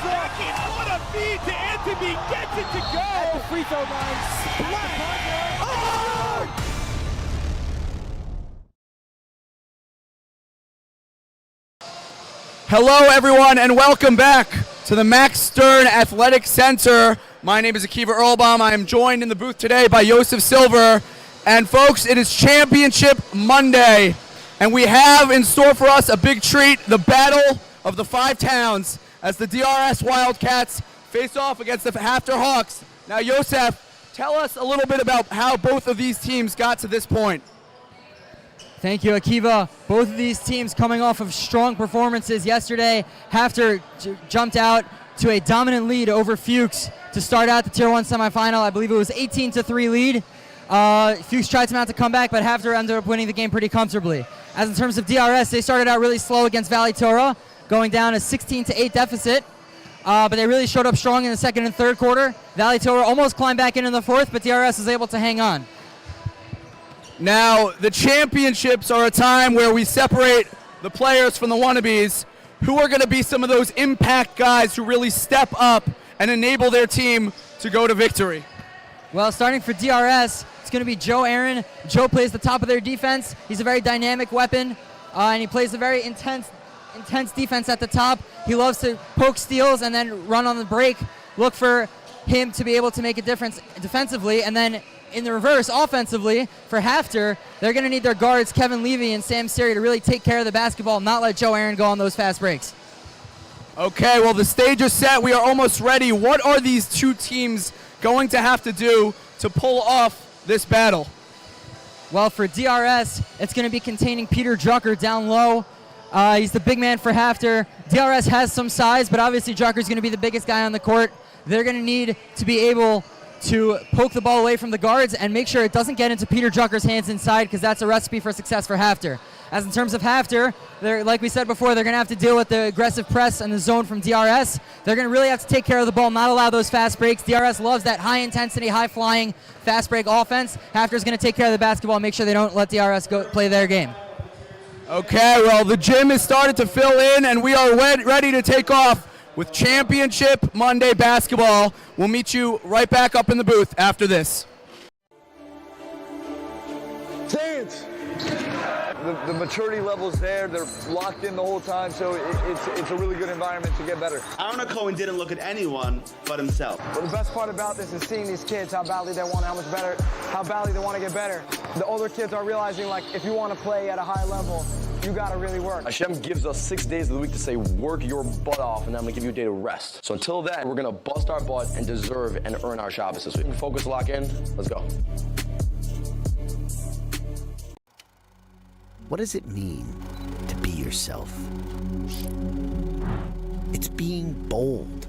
Sarachek, what a feed to Anthony, gets it to go! At the free throw line, splat! Oh! Hello everyone and welcome back to the Max Stern Athletic Center. My name is Akiva Earlbaum. I am joined in the booth today by Joseph Silver. And folks, it is Championship Monday. And we have in store for us a big treat, the battle of the five towns as the DRS Wildcats face off against the HAFTR Hawks. Now Joseph, tell us a little bit about how both of these teams got to this point. Thank you, Akiva. Both of these teams coming off of strong performances yesterday. HAFTR jumped out to a dominant lead over Fuchs to start out the Tier 1 semifinal. I believe it was 18-3 lead. Fuchs tried to mount a comeback, but HAFTR ended up winning the game pretty comfortably. As in terms of DRS, they started out really slow against Valley Torah, going down a 16-8 deficit. But they really showed up strong in the second and third quarter. Valley Torah almost climbed back in the fourth, but DRS was able to hang on. Now, the championships are a time where we separate the players from the wannabes. Who are going to be some of those impact guys who really step up and enable their team to go to victory? Well, starting for DRS, it's going to be Joe Aaron. Joe plays the top of their defense. He's a very dynamic weapon, and he plays a very intense defense at the top. He loves to poke steals and then run on the break. Look for him to be able to make a difference defensively, and then in the reverse, offensively, for HAFTR, they're going to need their guards, Kevin Levy and Sam Siri, to really take care of the basketball, not let Joe Aaron go on those fast breaks. Okay, well, the stage is set. We are almost ready. What are these two teams going to have to do to pull off this battle? Well, for DRS, it's going to be containing Peter Drucker down low. He's the big man for HAFTR. DRS has some size, but obviously Drucker's going to be the biggest guy on the court. They're going to need to be able to poke the ball away from the guards and make sure it doesn't get into Peter Drucker's hands inside, because that's a recipe for success for HAFTR. As in terms of HAFTR, like we said before, they're going to have to deal with the aggressive press and the zone from DRS. They're going to really have to take care of the ball, not allow those fast breaks. DRS loves that high-intensity, high-flying, fast break offense. HAFTR's going to take care of the basketball and make sure they don't let DRS go play their game. Okay, well, the gym has started to fill in, and we are ready to take off with Championship Monday basketball. We'll meet you right back up in the booth after this. Dance! The maturity level's there. They're locked in the whole time, so it's a really good environment to get better. Aaron Cohen didn't look at anyone but himself. Well, the best part about this is seeing these kids, how badly they want, how badly they want to get better. The older kids are realizing, like, if you want to play at a high level, you gotta really work. Hashem gives us 6 days of the week to say, work your butt off, and then I'm gonna give you a day to rest. So until then, we're gonna bust our butt and deserve and earn our Shabbos this week. Focus, lock in, let's go. What does it mean to be yourself? It's being bold.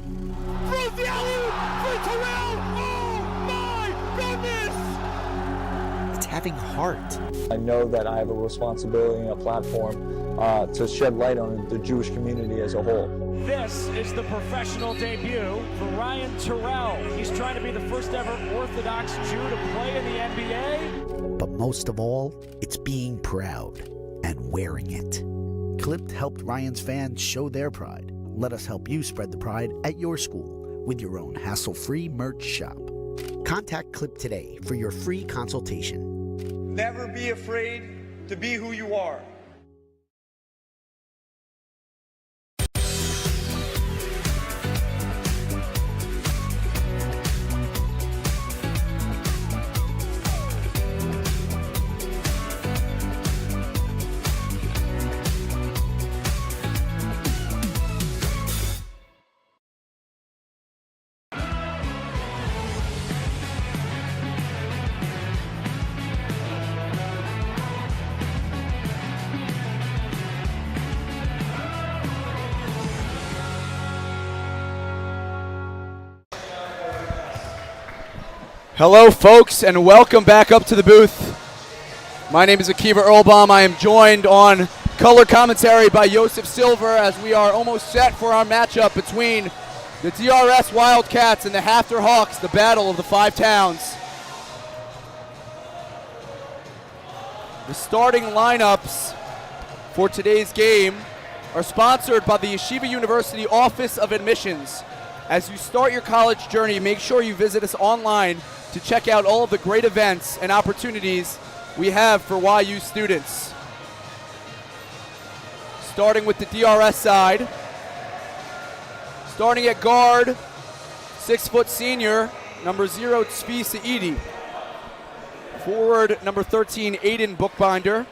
Throws the alley-oop for Terrell! Oh my goodness! It's having heart. I know that I have a responsibility and a platform to shed light on the Jewish community as a whole. This is the professional debut for Ryan Terrell. He's trying to be the first ever Orthodox Jew to play in the NBA. But most of all, it's being proud and wearing it. Clipped helped Ryan's fans show their pride. Let us help you spread the pride at your school with your own hassle-free merch shop. Contact Clip today for your free consultation. Never be afraid to be who you are. Hello, folks, and welcome back up to the booth. My name is Akiva Earlbaum. I am joined on color commentary by Joseph Silver as we are almost set for our matchup between the DRS Wildcats and the HAFTR Hawks, the battle of the five towns. The starting lineups for today's game are sponsored by the Yeshiva University Office of Admissions. As you start your college journey, make sure you visit us online to check out all of the great events and opportunities we have for YU students. Starting with the DRS side. Starting at guard, 6-foot senior, number 0, Tzvi Saidi. Forward, number 13, Aiden Bookbinder.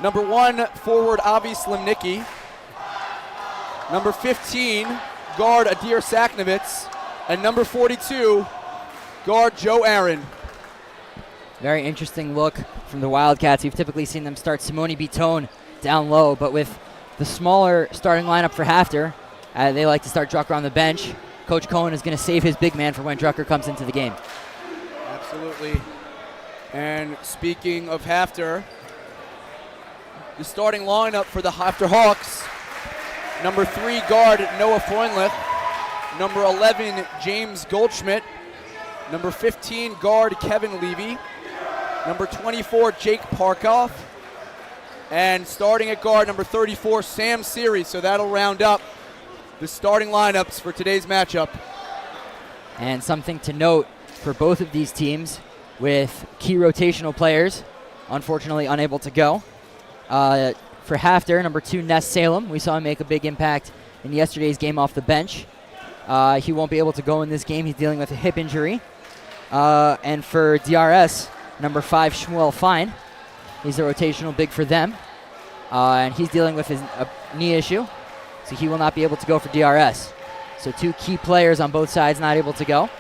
Number 1, forward, Avi Slimnicki. Number 15, guard, Adir Saknovitz. And number 42, guard, Joe Aaron. Very interesting look from the Wildcats. You've typically seen them start Simone Bitone down low, but with the smaller starting lineup for HAFTR, they like to start Drucker on the bench. Coach Cohen is going to save his big man for when Drucker comes into the game. Absolutely. And speaking of HAFTR, the starting lineup for the HAFTR Hawks: number 3, guard, Noah Freundlich. Number 11, James Goldschmidt. Number 15, guard, Kevin Levy. Number 24, Jake Parkoff. And starting at guard, number 34, Sam Seary. So that'll round up the starting lineups for today's matchup. And something to note for both of these teams, with key rotational players unfortunately unable to go. For HAFTR, number 2, Ness Salem. We saw him make a big impact in yesterday's game off the bench. He won't be able to go in this game. He's dealing with a hip injury. And for DRS, number 5, Shmuel Fine. He's a rotational big for them. And he's dealing with his knee issue, so he will not be able to go for DRS. So 2 key players on both sides not able to go.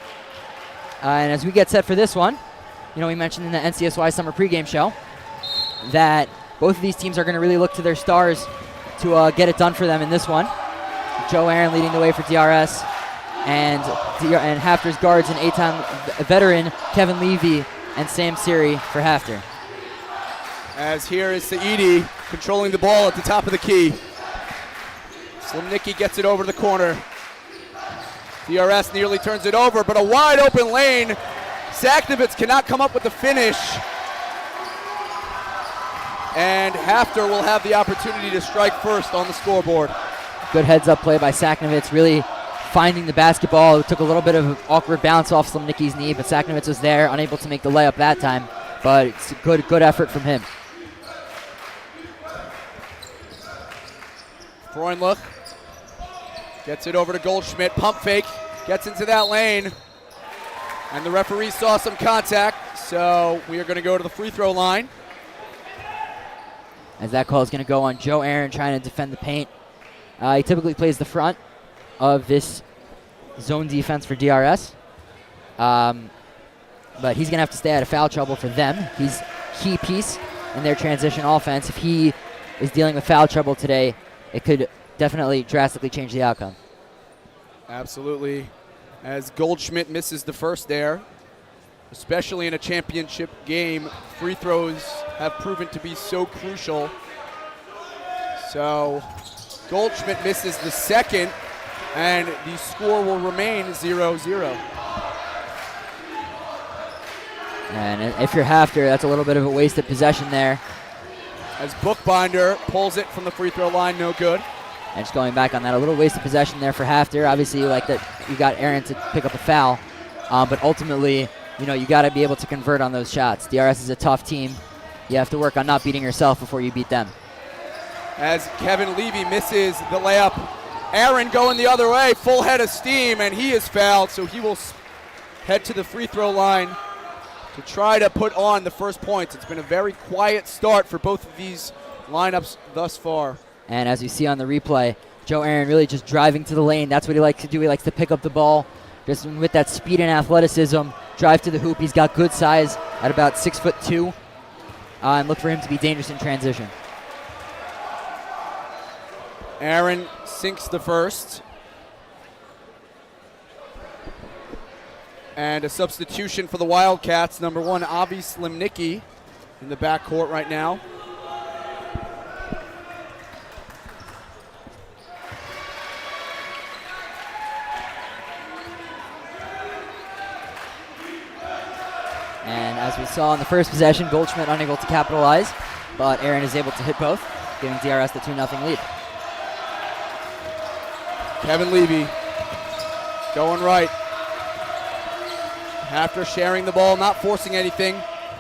And as we get set for this one, we mentioned in the NCSY Summer Pregame Show that both of these teams are going to really look to their stars to get it done for them in this one. Joe Aaron leading the way for DRS, and HAFTR's guards and 8-time veteran Kevin Levy and Sam Seary for HAFTR. As here is Saidi controlling the ball at the top of the key. Slimnicki gets it over the corner. DRS nearly turns it over, but a wide open lane. Saknovitz cannot come up with the finish. And HAFTR will have the opportunity to strike first on the scoreboard. Good heads-up play by Saknovitz, really finding the basketball. It took a little bit of an awkward bounce off Slimnicki's knee, but Saknovitz was there, unable to make the layup that time. But it's a good effort from him. Freundlich gets it over to Goldschmidt. Pump fake, gets into that lane. And the referee saw some contact, so we are going to go to the free throw line. As that call is going to go on Joe Aaron trying to defend the paint. He typically plays the front of this zone defense for DRS. But he's going to have to stay out of foul trouble for them. He's a key piece in their transition offense. If he is dealing with foul trouble today, it could definitely drastically change the outcome. Absolutely. As Goldschmidt misses the first there, especially in a championship game, free throws have proven to be so crucial. So Goldschmidt misses the second, and the score will remain 0-0. And if you're HAFTR, that's a little bit of a wasted possession there. As Bookbinder pulls it from the free throw line, no good. And just going back on that, a little wasted possession there for HAFTR. Obviously, you like that you got Aaron to pick up a foul, but ultimately, you got to be able to convert on those shots. DRS is a tough team. You have to work on not beating yourself before you beat them. As Kevin Levy misses the layup, Aaron going the other way, full head of steam, and he is fouled, so he will head to the free throw line to try to put on the first points. It's been a very quiet start for both of these lineups thus far. And as you see on the replay, Joe Aaron really just driving to the lane. That's what he likes to do. He likes to pick up the ball just with that speed and athleticism, drive to the hoop. He's got good size at about 6'2", and look for him to be dangerous in transition. Aaron sinks the first. And a substitution for the Wildcats. Number 1, Avi Slimnicki in the backcourt right now. And as we saw in the first possession, Goldschmidt unable to capitalize, but Aaron is able to hit both. giving DRS the 2-0 lead. Kevin Levy going right. After sharing the ball, not forcing anything.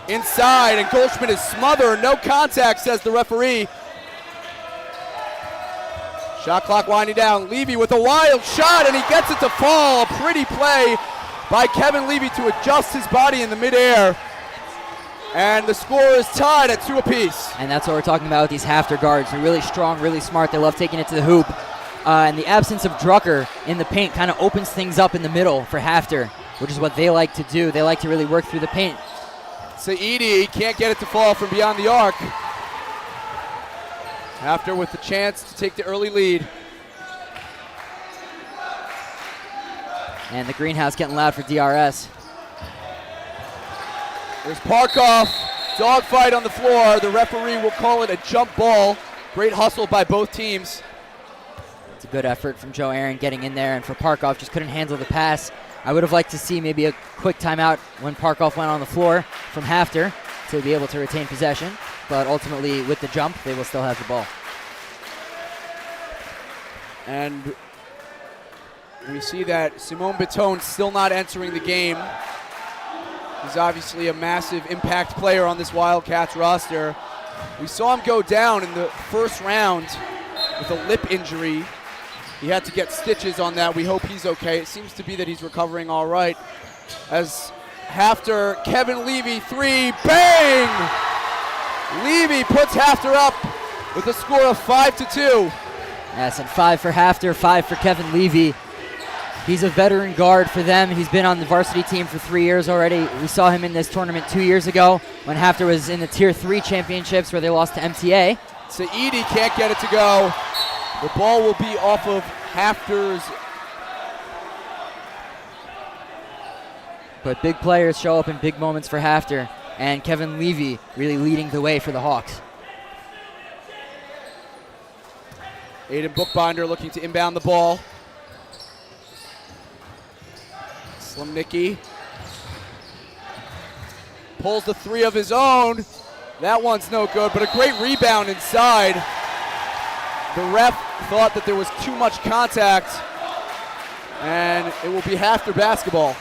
Inside, and Goldschmidt is smothered. No contact, says the referee. Shot clock winding down. Levy with a wild shot, and he gets it to fall. A pretty play by Kevin Levy to adjust his body in the midair. And the score is tied at 2 apiece. And that's what we're talking about with these HAFTR guards. They're really strong, really smart. They love taking it to the hoop. And the absence of Drucker in the paint kind of opens things up in the middle for HAFTR, which is what they like to do. They like to really work through the paint. Saidi can't get it to fall from beyond the arc. HAFTR with the chance to take the early lead. And the greenhouse getting loud for DRS. There's Parkoff, dogfight on the floor. The referee will call it a jump ball. Great hustle by both teams. It's a good effort from Joe Aaron getting in there, and for Parkoff, just couldn't handle the pass. I would have liked to see maybe a quick timeout when Parkoff went on the floor from HAFTR to be able to retain possession, but ultimately with the jump, they will still have the ball. And we see that Simone Bitton still not entering the game. He's obviously a massive impact player on this Wildcats roster. We saw him go down in the first round with a lip injury. He had to get stitches on that. We hope he's okay. It seems to be that he's recovering all right. As HAFTR, Kevin Levy, 3, bang! Levy puts HAFTR up with a score of 5-2. Yes, and 5 for HAFTR, 5 for Kevin Levy. He's a veteran guard for them. He's been on the varsity team for 3 years already. We saw him in this tournament 2 years ago when HAFTR was in the Tier 3 championships where they lost to MTA. Saidi can't get it to go. The ball will be off of HAFTR's. But big players show up in big moments for HAFTR, and Kevin Levy really leading the way for the Hawks. Aiden Bookbinder looking to inbound the ball. Slimnicki pulls the 3 of his own. That one's no good, but a great rebound inside. The ref thought that there was too much contact, and it will be HAFTR basketball.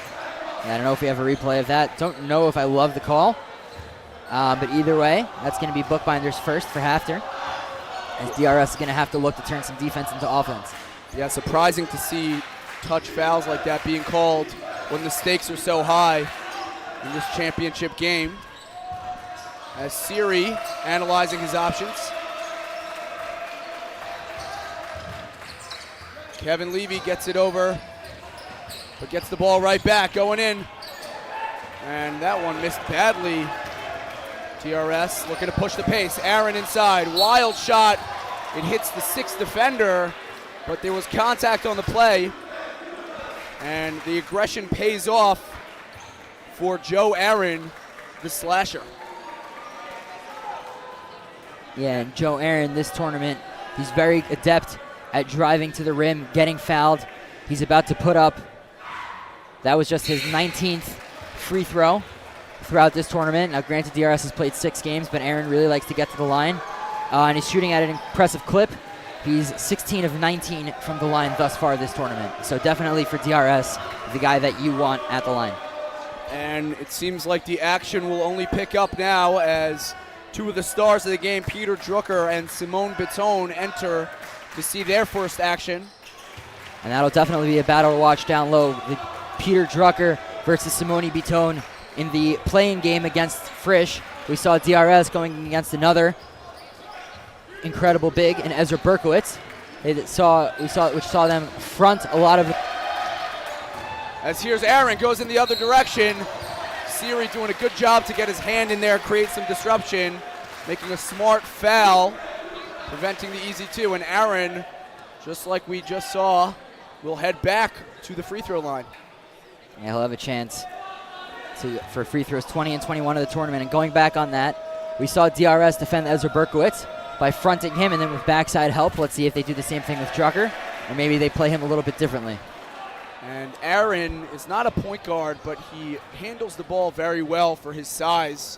Yeah, I don't know if we have a replay of that. Don't know if I love the call. But either way, that's going to be Bookbinder's first for HAFTR, as DRS is going to have to look to turn some defense into offense. Yeah, surprising to see touch fouls like that being called when the stakes are so high in this championship game. As Siri analyzing his options. Kevin Levy gets it over, but gets the ball right back, going in. And that one missed badly. DRS looking to push the pace. Aaron inside, wild shot. It hits the 6th defender, but there was contact on the play. And the aggression pays off for Joe Aaron, the slasher. Yeah, and Joe Aaron this tournament, he's very adept at driving to the rim, getting fouled. He's about to put up, that was just his 19th free throw throughout this tournament. Now granted, DRS has played 6 games, but Aaron really likes to get to the line. And he's shooting at an impressive clip. He's 16 of 19 from the line thus far this tournament. So definitely for DRS, the guy that you want at the line. And it seems like the action will only pick up now as 2 of the stars of the game, Peter Drucker and Simone Bitton, enter to see their first action. And that'll definitely be a battle to watch down low. Peter Drucker versus Simone Bitton in the playing game against Frisch. We saw DRS going against another incredible big in Ezra Berkowitz. We saw them front a lot of. As here's Aaron, goes in the other direction. Siri doing a good job to get his hand in there, create some disruption, making a smart foul, preventing the easy 2. And Aaron, just like we just saw, will head back to the free throw line. Yeah, he'll have a chance for free throws 20 and 21 of the tournament. And going back on that, we saw DRS defend Ezra Berkowitz by fronting him and then with backside help. Let's see if they do the same thing with Drucker, or maybe they play him a little bit differently. And Aaron is not a point guard, but he handles the ball very well for his size.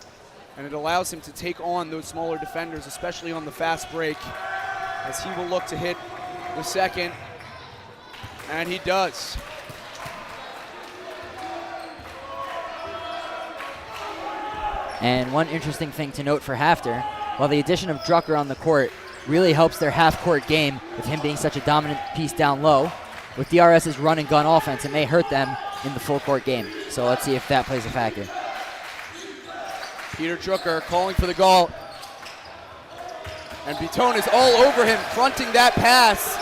and it allows him to take on those smaller defenders, especially on the fast break, as he will look to hit the second, and he does. And one interesting thing to note for HAFTR, while the addition of Drucker on the court really helps their half-court game with him being such a dominant piece down low, with DRS's run and gun offense, it may hurt them in the full-court game. So let's see if that plays a factor. Peter Drucker calling for the goal. And Bitone is all over him, fronting that pass,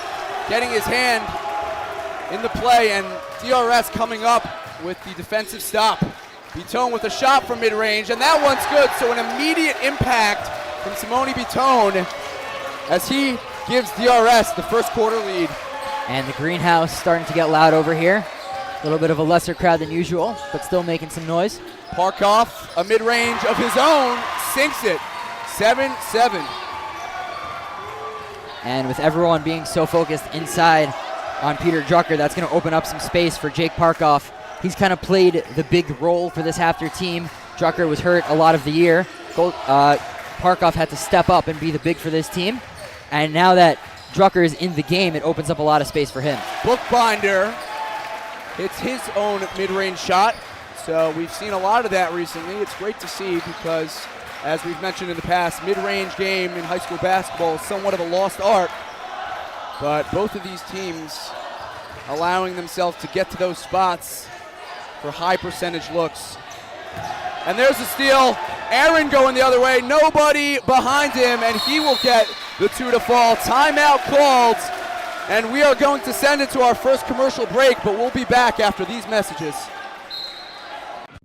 getting his hand in the play, and DRS coming up with the defensive stop. Bitone with a shot from mid-range, and that one's good, so an immediate impact from Simone Bitone as he gives DRS the first quarter lead. And the greenhouse starting to get loud over here. A little bit of a lesser crowd than usual, but still making some noise. Parkoff, a mid-range of his own, sinks it, 7-7. And with everyone being so focused inside on Peter Drucker, that's going to open up some space for Jake Parkoff. He's kind of played the big role for this HAFTR team. Drucker was hurt a lot of the year. Parkoff had to step up and be the big for this team. And now that Drucker is in the game, it opens up a lot of space for him. Bookbinder hits his own mid-range shot. So we've seen a lot of that recently. It's great to see because, as we've mentioned in the past, mid-range game in high school basketball is somewhat of a lost art. But both of these teams allowing themselves to get to those spots for high percentage looks. And there's a steal. Aaron going the other way. Nobody behind him, and he will get the two to fall. Timeout called, and we are going to send it to our first commercial break, but we'll be back after these messages.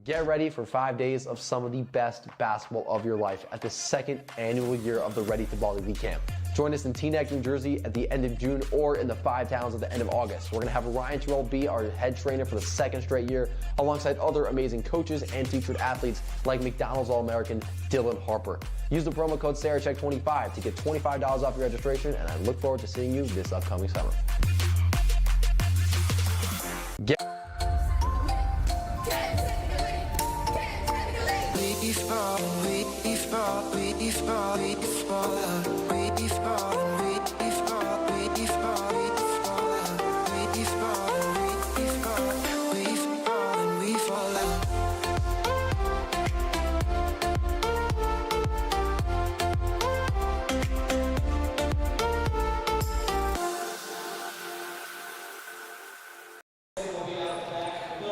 Get ready for 5 days of some of the best basketball of your life at the second annual year of the Ready to Ball Elite Camp. Join us in Teaneck, New Jersey at the end of June or in the 5 towns at the end of August. We're going to have Ryan Terrell be our head trainer for the second straight year, alongside other amazing coaches and featured athletes like McDonald's All-American Dylan Harper. Use the promo code Sarachek25 to get $25 off your registration, and I look forward to seeing you this upcoming summer.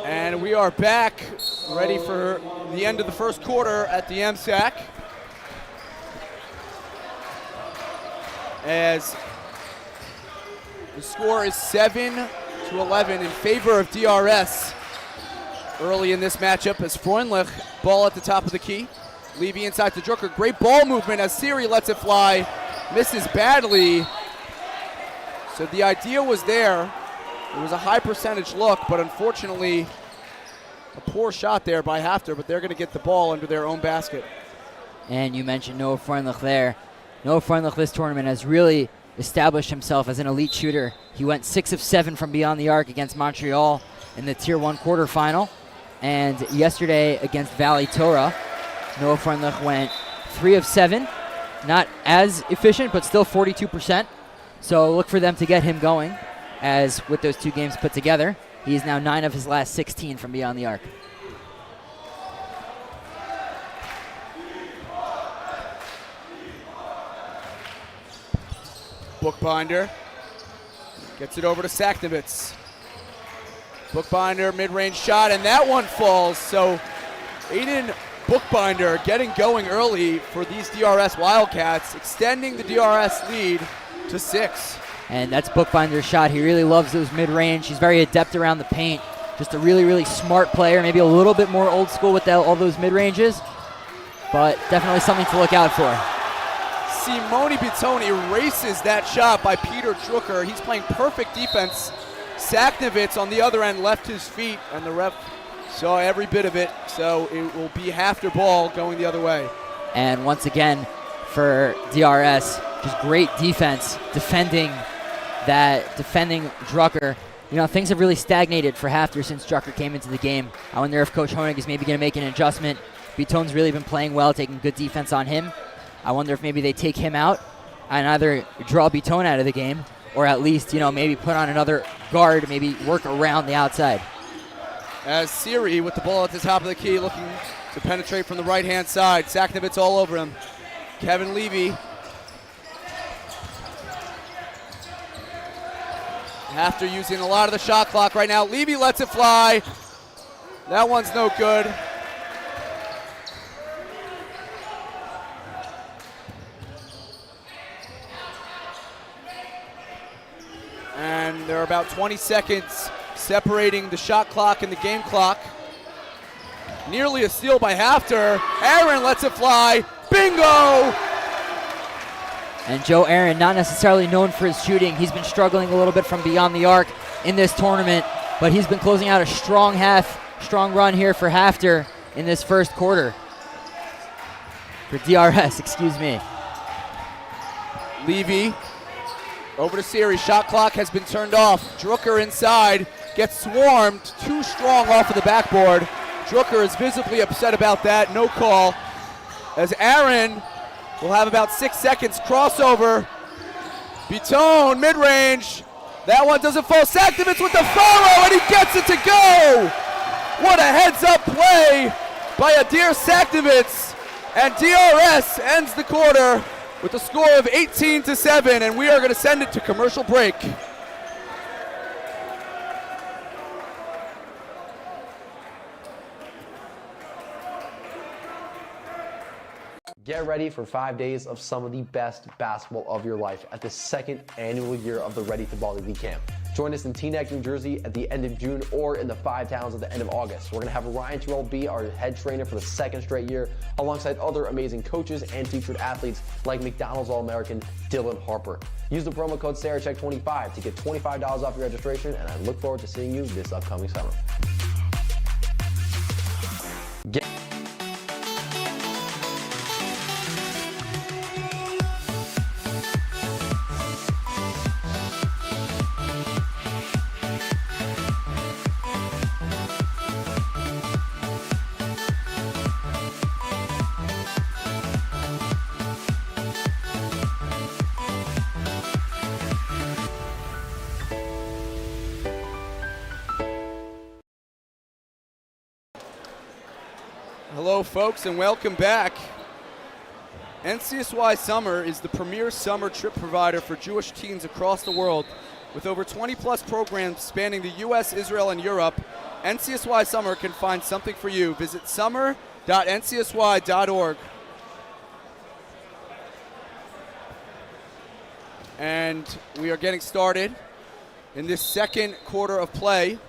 And we are back, ready for the end of the first quarter at the MSAC. As the score is 7-11 in favor of DRS early in this matchup, as Freundlich, ball at the top of the key. Levy inside to Drucker. Great ball movement as Siri lets it fly. Misses badly. So the idea was there. It was a high percentage look, but unfortunately a poor shot there by HAFTR, but they're going to get the ball under their own basket. And you mentioned Noah Freundlich there. Noah Freundlich this tournament has really established himself as an elite shooter. He went 6 of 7 from beyond the arc against Montreal in the Tier 1 quarterfinal. And yesterday against Valley Torah, Noah Freundlich went 3 of 7. Not as efficient, but still 42%. So look for them to get him going, as with those two games put together, he is now 9 of his last 16 from beyond the arc. Bookbinder gets it over to Saknovitz. Bookbinder, mid-range shot, and that one falls. So Aiden Bookbinder getting going early for these DRS Wildcats, extending the DRS lead to 6. And that's Bookbinder's shot. He really loves those mid-range. He's very adept around the paint. Just a really, really smart player. Maybe a little bit more old school with all those mid-ranges, but definitely something to look out for. Simone Bitone erases that shot by Peter Drucker. He's playing perfect defense. Saknovitz on the other end left his feet, and the ref saw every bit of it. So it will be HAFTR ball going the other way. And once again, for DRS, just great defense, defending Drucker. You know, things have really stagnated for HAFTR since Drucker came into the game. I wonder if Coach Honig is maybe going to make an adjustment Bitone's really been playing well, taking good defense on him. I wonder if maybe they take him out and either draw Bitone out of the game or at least, maybe put on another guard, maybe work around the outside. As Siri with the ball at the top of the key looking to penetrate from the right-hand side. Saknovitz all over him. Kevin Levy. After using a lot of the shot clock right now. Levy lets it fly. That one's no good. And there are about 20 seconds separating the shot clock and the game clock. Nearly a steal by HAFTR. Aaron lets it fly. Bingo! And Joe Aaron, not necessarily known for his shooting. He's been struggling a little bit from beyond the arc in this tournament, but he's been closing out a strong run here for HAFTR in this first quarter. For DRS, excuse me. Levy over to Siri. Shot clock has been turned off. Drucker inside gets swarmed. Too strong off of the backboard. Drucker is visibly upset about that. No call. As Aaron will have about 6 seconds. Crossover. Bitone, mid-range. That one doesn't fall. Saknovitz with the follow, and he gets it to go. What a heads-up play by Adir Saknovitz. And DRS ends the quarter with a score of 18-7, and we are going to send it to commercial break. Get ready for 5 days of some of the best basketball of your life at the second annual year of the Ready to Ball League Camp. Join us in Teaneck, New Jersey at the end of June or in the 5 towns at the end of August. We're going to have Ryan Terrell be our head trainer for the second straight year, alongside other amazing coaches and featured athletes like McDonald's All-American Dylan Harper. Use the promo code Sarachek25 to get $25 off your registration, and I look forward to seeing you this upcoming summer. Hello, folks, and welcome back. NCSY Summer is the premier summer trip provider for Jewish teens across the world. With over 20-plus programs spanning the U.S., Israel, and Europe, NCSY Summer can find something for you. Visit summer.ncsy.org. And we are getting started in this second quarter of play.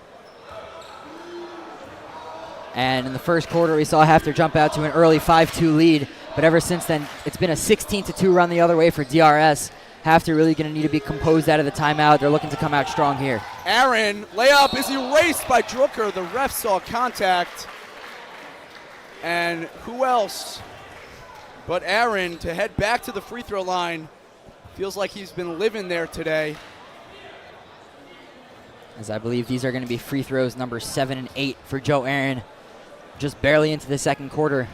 And in the first quarter, we saw HAFTR jump out to an early 5-2 lead. But ever since then, it's been a 16-2 run the other way for DRS. HAFTR really going to need to be composed out of the timeout. They're looking to come out strong here. Aaron, layup is erased by Drucker. The ref saw contact. And who else but Aaron to head back to the free throw line. Feels like he's been living there today. As I believe these are going to be free throws number 7 and 8 for Joe Aaron. Just barely into the second quarter.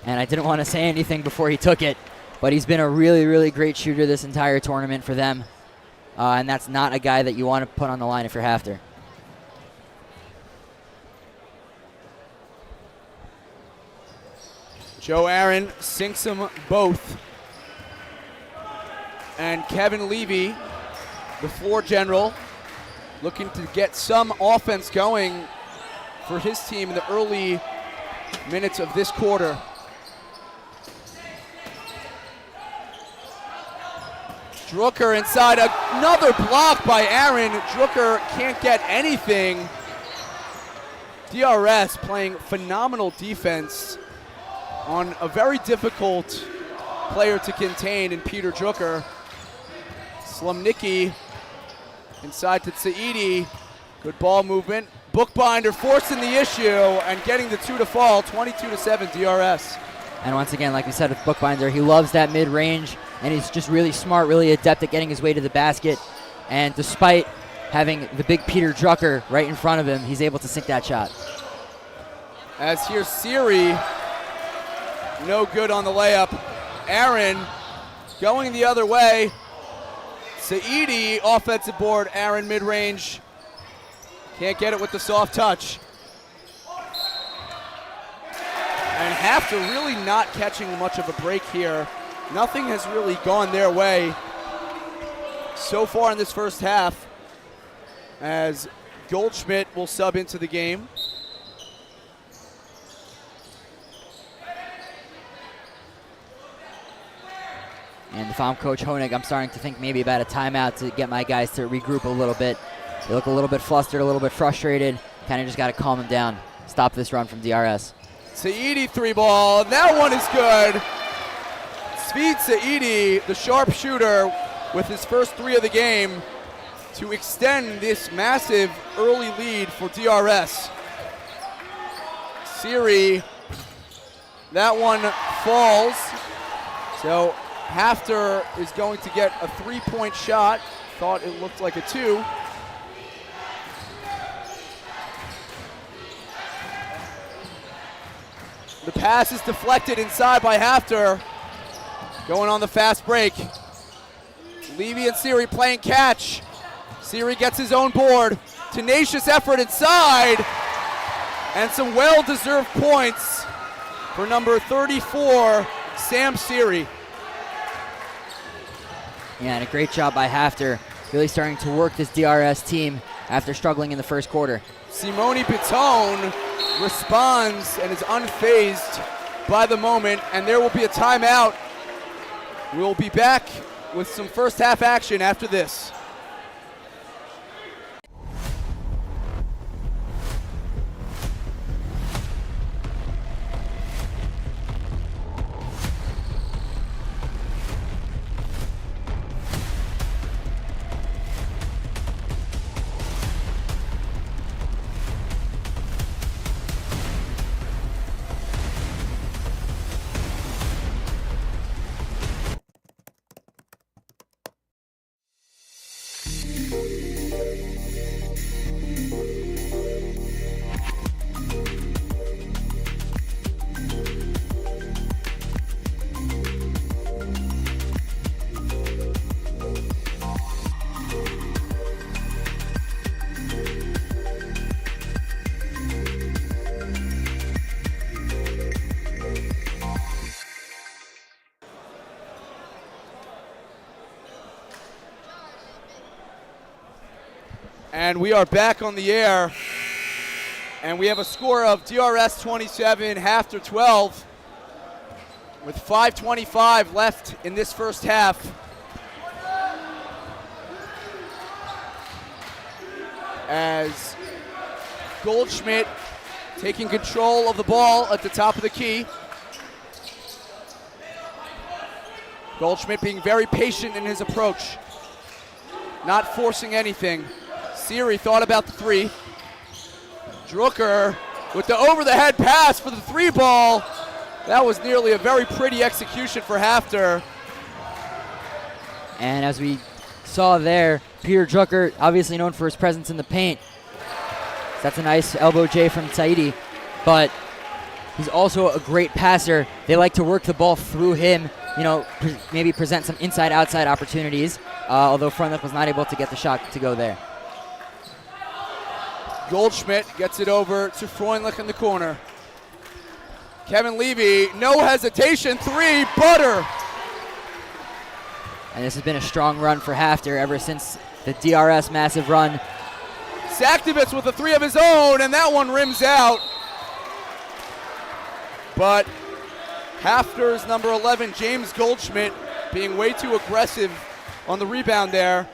And I didn't want to say anything before he took it, but he's been a really, really great shooter this entire tournament for them. And that's not a guy that you want to put on the line if you're HAFTR. Joe Aaron sinks them both. And Kevin Levy, the floor general, looking to get some offense going for his team in the early minutes of this quarter. Drucker inside, another block by Aaron. Drucker can't get anything. DRS playing phenomenal defense on a very difficult player to contain in Peter Drucker. Slumnicki inside to Saidi. Good ball movement. Bookbinder forcing the issue and getting the 2 to fall. 22-7 DRS. And once again, like we said with Bookbinder, he loves that mid-range, and he's just really smart, really adept at getting his way to the basket. And despite having the big Peter Drucker right in front of him, he's able to sink that shot. As here's Siri, no good on the layup. Aaron going the other way. Saidi, offensive board. Aaron mid-range. Can't get it with the soft touch. And HAFTR really not catching much of a break here. Nothing has really gone their way so far in this first half, as Goldschmidt will sub into the game. And if I'm Coach Honig, I'm starting to think maybe about a timeout to get my guys to regroup a little bit. They look a little bit flustered, a little bit frustrated. Kind of just got to calm them down. Stop this run from DRS. Saidi 3-ball, that one is good. Svid Saidi, the sharpshooter, with his first 3 of the game to extend this massive early lead for DRS. Siri, that one falls. So HAFTR is going to get a 3-point shot. Thought it looked like a 2. The pass is deflected inside by HAFTR. Going on the fast break. Levy and Siri playing catch. Siri gets his own board. Tenacious effort inside. And some well-deserved points for number 34, Sam Siri. Yeah, and a great job by HAFTR, really starting to work this DRS team after struggling in the first quarter. Simone Pitone responds and is unfazed by the moment, and there will be a timeout. We'll be back with some first half action after this. And we are back on the air, and we have a score of DRS 27, HAFTR 12, with 5:25 left in this first half. As Goldschmidt taking control of the ball at the top of the key. Goldschmidt being very patient in his approach, not forcing anything. Siri thought about the 3. Drucker with the over-the-head pass for the 3-ball. That was nearly a very pretty execution for HAFTR. And as we saw there, Peter Drucker, obviously known for his presence in the paint. That's a nice elbow J from Saidi, but he's also a great passer. They like to work the ball through him, maybe present some inside-outside opportunities, although Freundlich was not able to get the shot to go there. Goldschmidt gets it over to Freundlich in the corner. Kevin Levy, no hesitation, 3, butter. And this has been a strong run for HAFTR ever since the DRS massive run. Saktovitz with a 3 of his own, and that one rims out. But HAFTR's number 11, James Goldschmidt, being way too aggressive on the rebound there.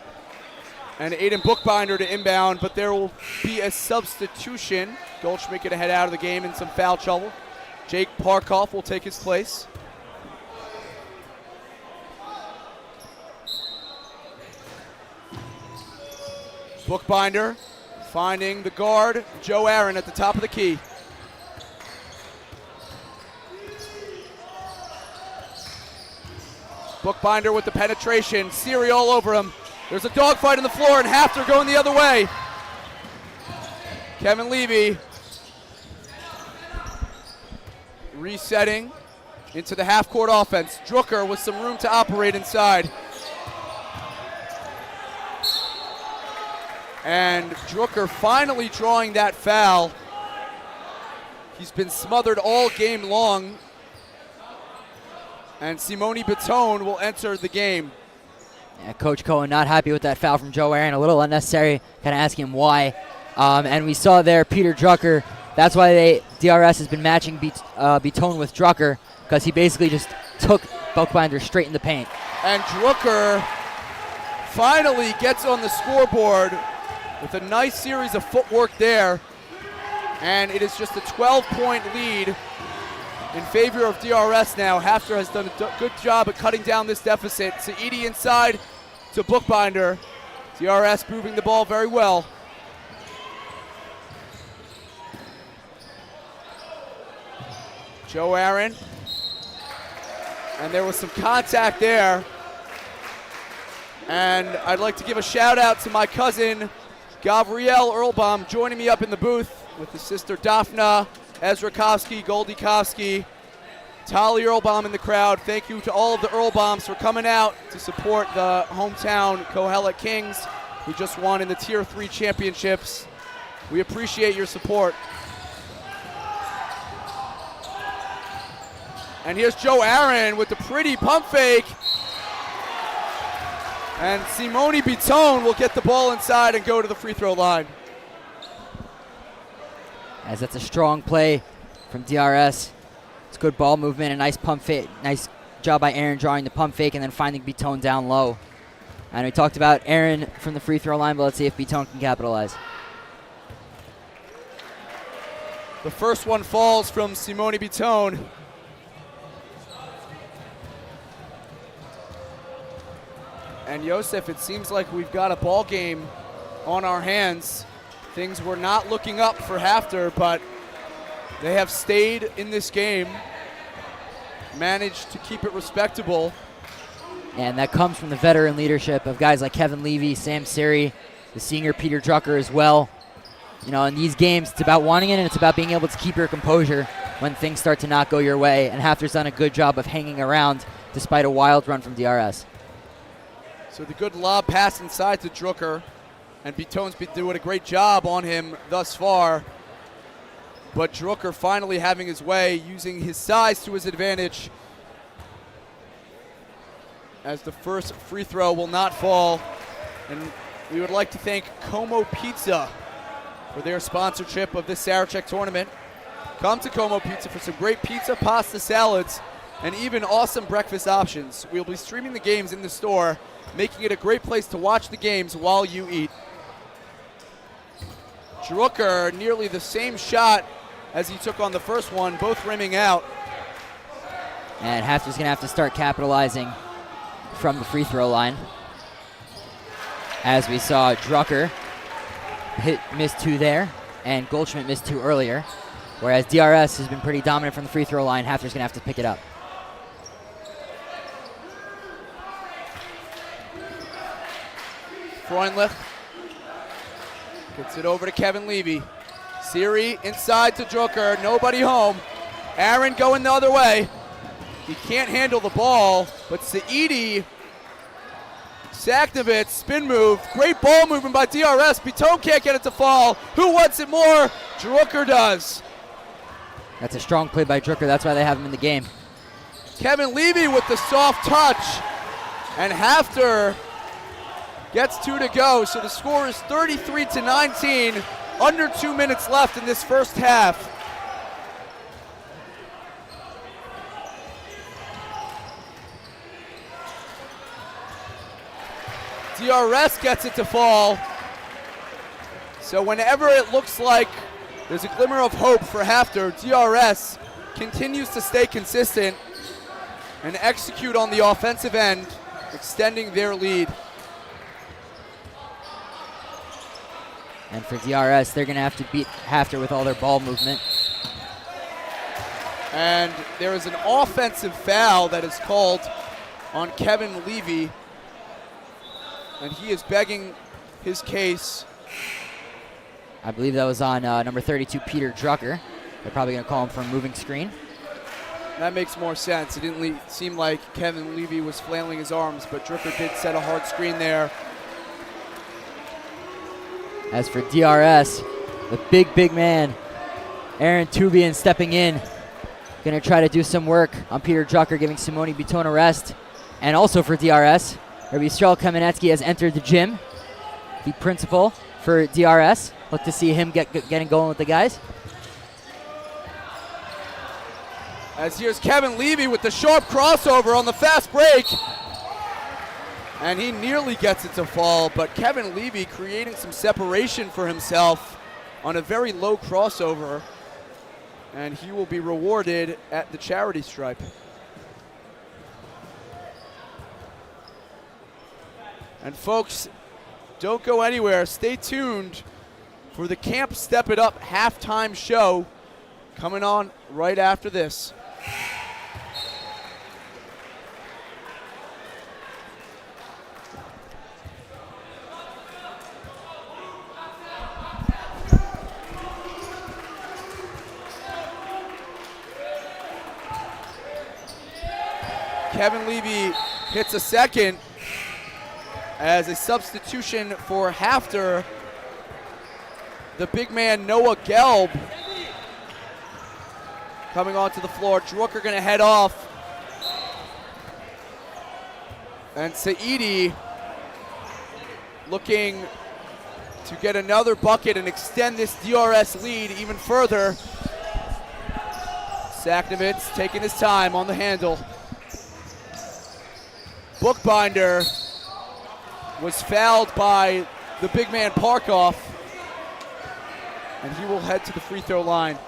And Aiden Bookbinder to inbound, but there will be a substitution. Goldschmidt going to head out of the game in some foul trouble. Jake Parkoff will take his place. Bookbinder finding the guard, Joe Aaron at the top of the key. Bookbinder with the penetration, Siri all over him. There's a dogfight on the floor, and HAFTR going the other way. Kevin Levy resetting into the half-court offense. Drucker with some room to operate inside. And Drucker finally drawing that foul. He's been smothered all game long. And Simone Bitone will enter the game. Yeah, Coach Cohen not happy with that foul from Joe Aaron. A little unnecessary. Kind of asking him why. And we saw there Peter Drucker. That's why DRS has been matching Bitone with Drucker, because he basically just took Buckbinder straight in the paint. And Drucker finally gets on the scoreboard with a nice series of footwork there. And it is just a 12-point lead in favor of DRS now. HAFTR has done a good job at cutting down this deficit. Saidi inside to Bookbinder. DRS moving the ball very well. Joe Aaron. And there was some contact there. And I'd like to give a shout out to my cousin, Gabrielle Earlbaum, joining me up in the booth with his sister Daphna, Ezra Kofsky, Goldie Kofsky, Tali Earlbaum in the crowd. Thank you to all of the Earlbaums for coming out to support the hometown Coahuila Kings, who just won in the Tier 3 championships. We appreciate your support. And here's Joe Aaron with the pretty pump fake. And Simone Bitone will get the ball inside and go to the free throw line. As that's a strong play from DRS. It's good ball movement, a nice pump fake. Nice job by Aaron drawing the pump fake and then finding Bitone down low. And we talked about Aaron from the free throw line, but let's see if Bitone can capitalize. The first one falls from Simone Bitone. And Yosef, it seems like we've got a ball game on our hands. Things were not looking up for HAFTR, but they have stayed in this game, managed to keep it respectable. And that comes from the veteran leadership of guys like Kevin Levy, Sam Siri, the senior Peter Drucker as well. You know, in these games, it's about wanting it and it's about being able to keep your composure when things start to not go your way. And HAFTR's done a good job of hanging around despite a wild run from DRS. So the good lob pass inside to Drucker, and Bitone's been doing a great job on him thus far. But Drucker finally having his way, using his size to his advantage, as the first free throw will not fall. And we would like to thank Como Pizza for their sponsorship of this Sarachek tournament. Come to Como Pizza for some great pizza, pasta, salads, and even awesome breakfast options. We'll be streaming the games in the store, making it a great place to watch the games while you eat. Drucker, nearly the same shot as he took on the first one, both rimming out. And HAFTR's going to have to start capitalizing from the free throw line. As we saw Drucker miss two there, and Goldschmidt missed two earlier. Whereas DRS has been pretty dominant from the free throw line. HAFTR's going to have to pick it up. Freundlich gets it over to Kevin Levy. Siri inside to Drucker, nobody home. Aaron going the other way. He can't handle the ball, but Saidi, Saknovich, spin move. Great ball movement by DRS. Bitone can't get it to fall. Who wants it more? Drucker does. That's a strong play by Drucker. That's why they have him in the game. Kevin Levy with the soft touch. And HAFTR gets two to go. So the score is 33-19. Under 2 minutes left in this first half. DRS gets it to fall. So whenever it looks like there's a glimmer of hope for HAFTR, DRS continues to stay consistent and execute on the offensive end, extending their lead. And for DRS, they're going to have to beat HAFTR with all their ball movement. And there is an offensive foul that is called on Kevin Levy. and he is begging his case. I believe that was on number 32, Peter Drucker. They're probably going to call him for a moving screen. That makes more sense. It didn't seem like Kevin Levy was flailing his arms, but Drucker did set a hard screen there. As for DRS, the big man, Aaron Tubian stepping in. Going to try to do some work on Peter Drucker, giving Simone Biton a rest. And also for DRS, Ystrel Kamenetsky has entered the gym. The principal for DRS. Look to see him getting going with the guys. As here's Kevin Levy with the sharp crossover on the fast break. And he nearly gets it to fall, but Kevin Levy creating some separation for himself on a very low crossover. And he will be rewarded at the charity stripe. And folks, don't go anywhere. Stay tuned for the Camp Step It Up halftime show coming on right after this. Kevin Levy hits a second as a substitution for HAFTR. The big man Noah Gelb coming onto the floor. Drucker going to head off. And Saidi looking to get another bucket and extend this DRS lead even further. Saknovitz taking his time on the handle. Bookbinder was fouled by the big man Parkoff, and he will head to the free throw line.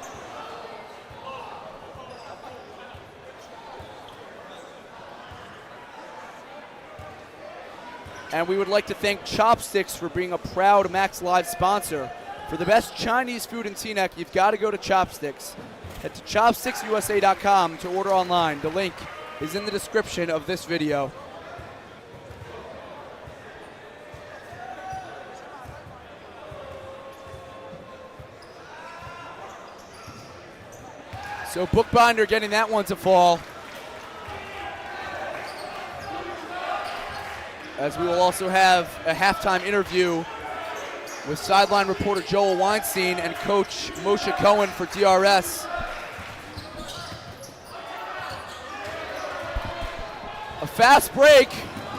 And we would like to thank Chopsticks for being a proud MacsLive sponsor. For the best Chinese food in Teaneck, you've got to go to Chopsticks. Head to chopsticksusa.com to order online. The link is in the description of this video. So Bookbinder getting that one to fall. As we will also have a halftime interview with sideline reporter Joel Weinstein and coach Moshe Cohen for DRS. A fast break,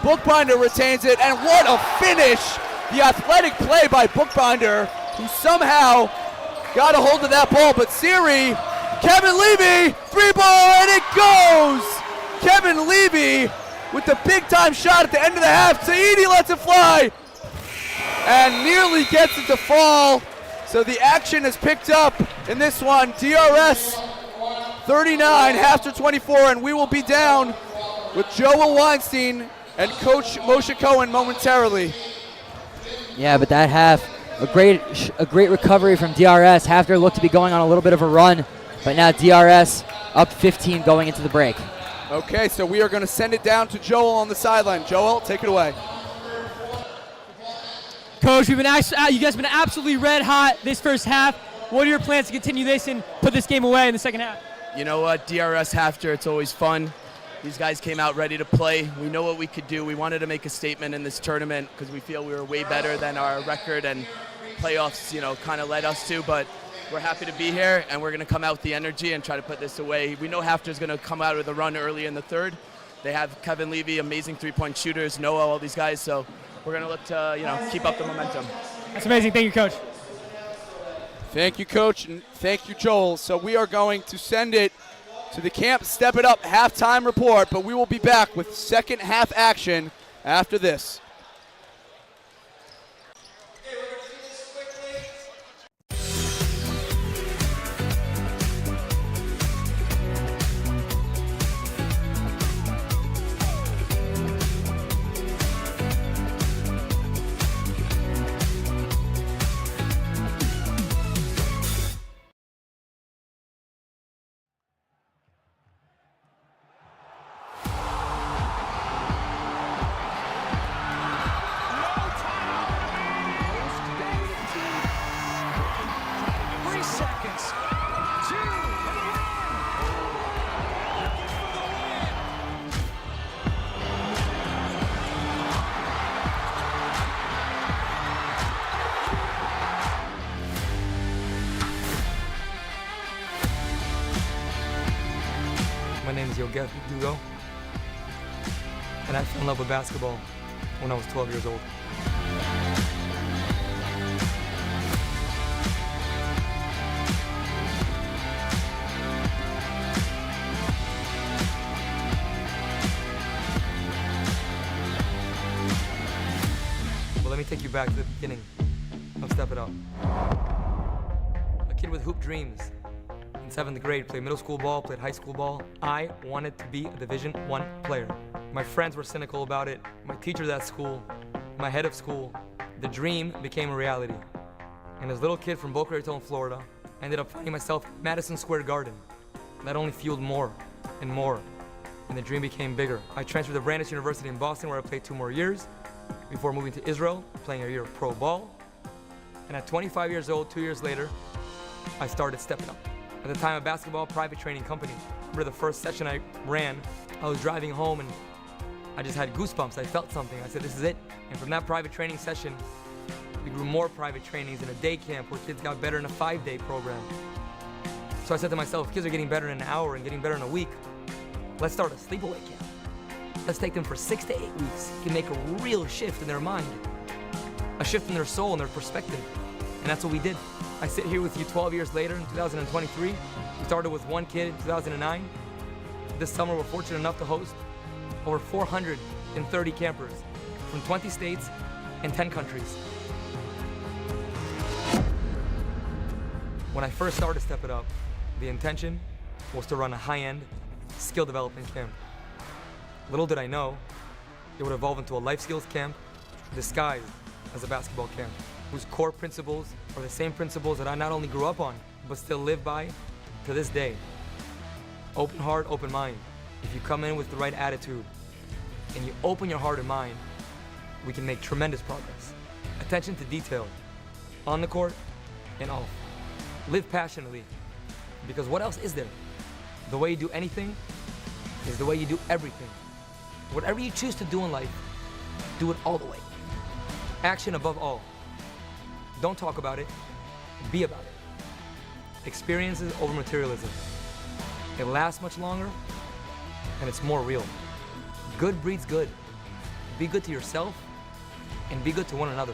Bookbinder retains it, and what a finish! The athletic play by Bookbinder, who somehow got a hold of that ball, but Siri, Kevin Levy, three ball, and it goes! Kevin Levy with the big time shot at the end of the half. Saidi lets it fly and nearly gets it to fall. So the action is picked up in this one. DRS 39, HAFTR 24, and we will be down with Joel Weinstein and coach Moshe Cohen momentarily. Yeah, but that half, a great recovery from DRS. HAFTR looked to be going on a little bit of a run, but now DRS up 15 going into the break. Okay, so we are going to send it down to Joel on the sideline. Joel, take it away. Coach, you guys have been absolutely red hot this first half. What are your plans to continue this and put this game away in the second half? You know what, DRS HAFTR, it's always fun. These guys came out ready to play. We know what we could do. We wanted to make a statement in this tournament because we feel we were way better than our record and playoffs, kind of led us to, but we're happy to be here, and we're going to come out with the energy and try to put this away. We know HAFTR is going to come out with a run early in the third. They have Kevin Levy, amazing three-point shooters, Noah, all these guys, so we're going to look to, keep up the momentum. That's amazing. Thank you, Coach. Thank you, Coach, and thank you, Joel. So we are going to send it to the Camp Step It Up halftime report, but we will be back with second half action after this. My name is Yogev Dugo, and I fell in love with basketball when I was 12 years old. Well, let me take you back to the beginning of Step It Up. A kid with hoop dreams. In 7th grade, played middle school ball, played high school ball. I wanted to be a Division I player. My friends were cynical about it. My teachers at school, my head of school. The dream became a reality. And as a little kid from Boca Raton, Florida, I ended up finding myself at Madison Square Garden. That only fueled more and more, and the dream became bigger. I transferred to Brandeis University in Boston, where I played 2 more years before moving to Israel, playing a year of pro ball. And at 25 years old, 2 years later, I started Step It Up. At the time, a basketball private training company. Remember the first session I ran, I was driving home and I just had goosebumps. I felt something. I said, this is it. And from that private training session, we grew more private trainings in a day camp where kids got better in a 5-day program. So I said to myself, if kids are getting better in an hour and getting better in a week, let's start a sleepaway camp. Let's take them for 6 to 8 weeks. It can make a real shift in their mind, a shift in their soul and their perspective. And that's what we did. I sit here with you 12 years later in 2023. We started with 1 kid in 2009. This summer, we're fortunate enough to host over 430 campers from 20 states and 10 countries. When I first started Step It Up, the intention was to run a high-end skill development camp. Little did I know, it would evolve into a life skills camp disguised as a basketball camp, whose core principles are the same principles that I not only grew up on, but still live by to this day. Open heart, open mind. If you come in with the right attitude and you open your heart and mind, we can make tremendous progress. Attention to detail, on the court and off. Live passionately, because what else is there? The way you do anything is the way you do everything. Whatever you choose to do in life, do it all the way. Action above all. Don't talk about it, be about it. Experiences over materialism. It lasts much longer, and it's more real. Good breeds good. Be good to yourself, and be good to one another.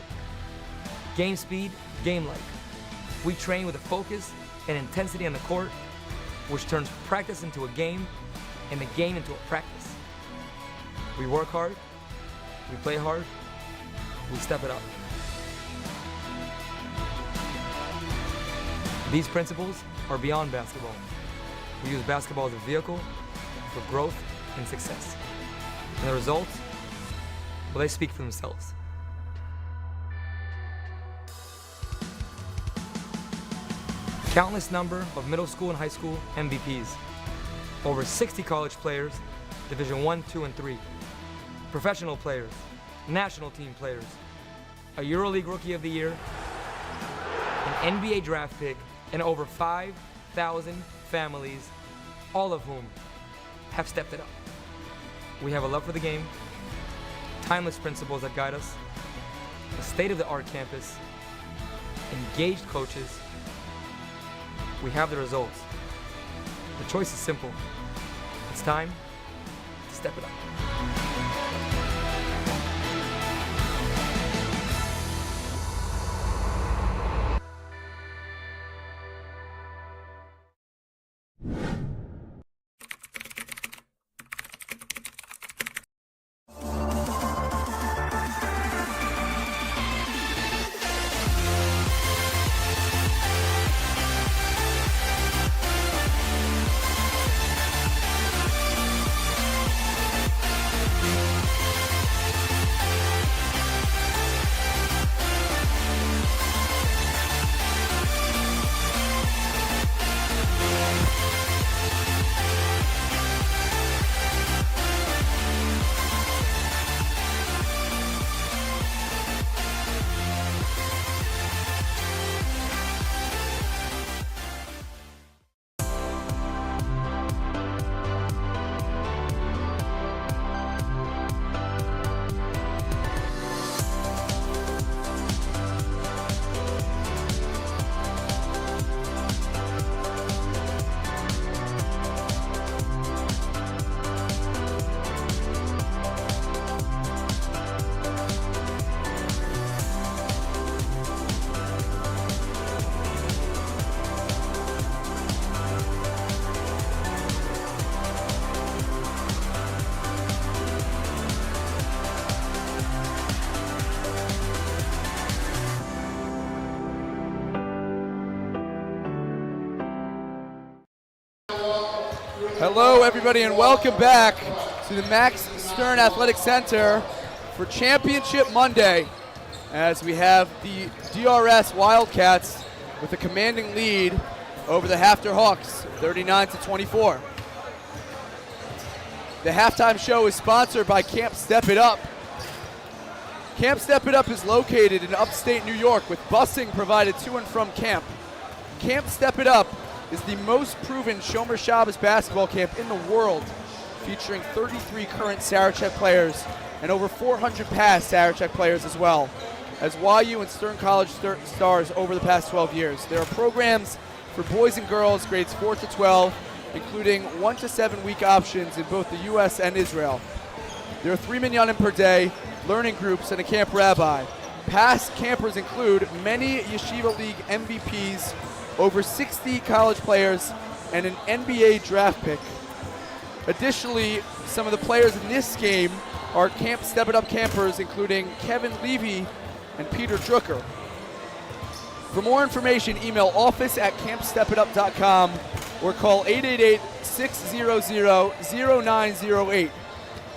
Game speed, game like. We train with a focus and intensity on the court, which turns practice into a game, and the game into a practice. We work hard, we play hard, we step it up. These principles are beyond basketball. We use basketball as a vehicle for growth and success. And the results, well, they speak for themselves. Countless number of middle school and high school MVPs. Over 60 college players, Division I, II, and III. Professional players, national team players, a EuroLeague Rookie of the Year, an NBA draft pick, and over 5,000 families, all of whom have stepped it up. We have a love for the game, timeless principles that guide us, a state-of-the-art campus, engaged coaches. We have the results. The choice is simple. It's time to step it up. Hello, everybody, and welcome back to the Max Stern Athletic Center for Championship Monday, as we have the DRS Wildcats with a commanding lead over the HAFTR Hawks, 39-24. The halftime show is sponsored by Camp Step It Up. Camp Step It Up is located in upstate New York with busing provided to and from camp. Camp Step It Up is the most proven Shomer Shabbos basketball camp in the world, featuring 33 current Sarachek players and over 400 past Sarachek players as well, as YU and Stern College stars over the past 12 years. There are programs for boys and girls grades 4 to 12, including 1 to 7 week options in both the U.S. and Israel. There are 3 minyanim per day, learning groups, and a camp rabbi. Past campers include many Yeshiva League MVPs, over 60 college players, and an NBA draft pick. Additionally, some of the players in this game are Camp Step It Up campers, including Kevin Levy and Peter Drucker. For more information, email office@campstepitup.com or call 888-600-0908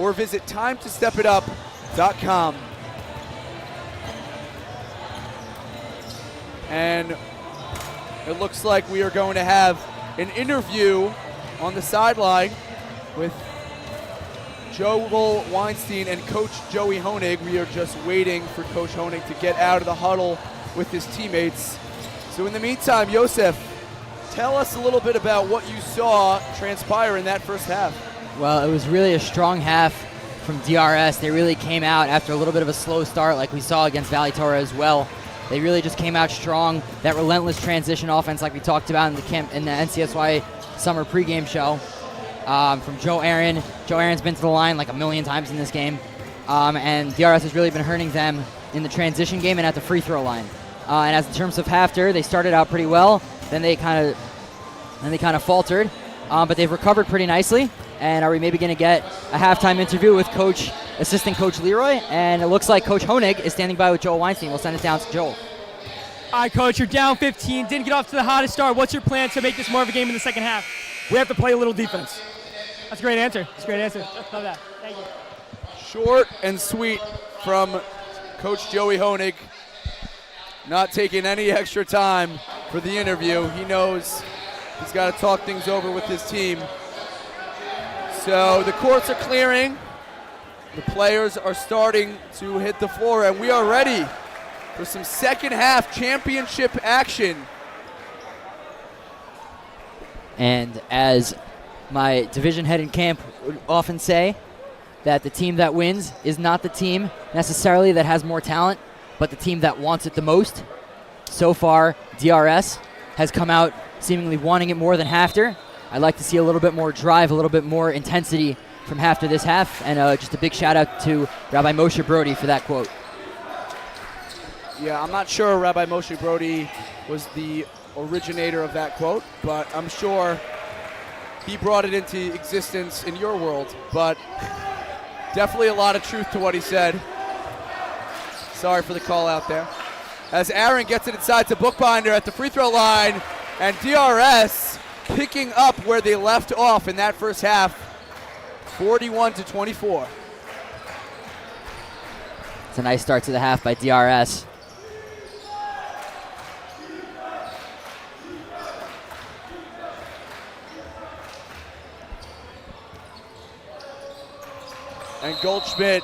or visit timetostepitup.com. And it looks like we are going to have an interview on the sideline with Joel Weinstein and Coach Joey Honig. We are just waiting for Coach Honig to get out of the huddle with his teammates. So in the meantime, Yosef, tell us a little bit about what you saw transpire in that first half. Well, it was really a strong half from DRS. They really came out after a little bit of a slow start like we saw against Valley Torah as well. They really just came out strong. That relentless transition offense like we talked about in the NCSY summer pregame show from Joe Aaron. Joe Aaron's been to the line like a million times in this game. And DRS has really been hurting them in the transition game and at the free throw line. And as in terms of HAFTR, they started out pretty well. Then they kind of faltered. But they've recovered pretty nicely. And are we maybe going to get a halftime interview with Assistant Coach Leroy? And it looks like Coach Honig is standing by with Joel Weinstein. We'll send it down to Joel. All right, Coach, you're down 15. Didn't get off to the hottest start. What's your plan to make this more of a game in the second half? We have to play a little defense. That's a great answer. That's a great answer. Love that. Thank you. Short and sweet from Coach Joey Honig. Not taking any extra time for the interview. He knows he's got to talk things over with his team. So the courts are clearing. The players are starting to hit the floor, and we are ready for some second half championship action. And as my division head in camp would often say, that the team that wins is not the team necessarily that has more talent, but the team that wants it the most. So far, DRS has come out seemingly wanting it more than HAFTR. I'd like to see a little bit more drive, a little bit more intensity from HAFTR this half, and just a big shout out to Rabbi Moshe Brody for that quote. Yeah, I'm not sure Rabbi Moshe Brody was the originator of that quote, but I'm sure he brought it into existence in your world. But definitely a lot of truth to what he said. Sorry for the call out there. As Aaron gets it inside to Bookbinder at the free throw line, and DRS picking up where they left off in that first half, 41-24. It's a nice start to the half by DRS. And Goldschmidt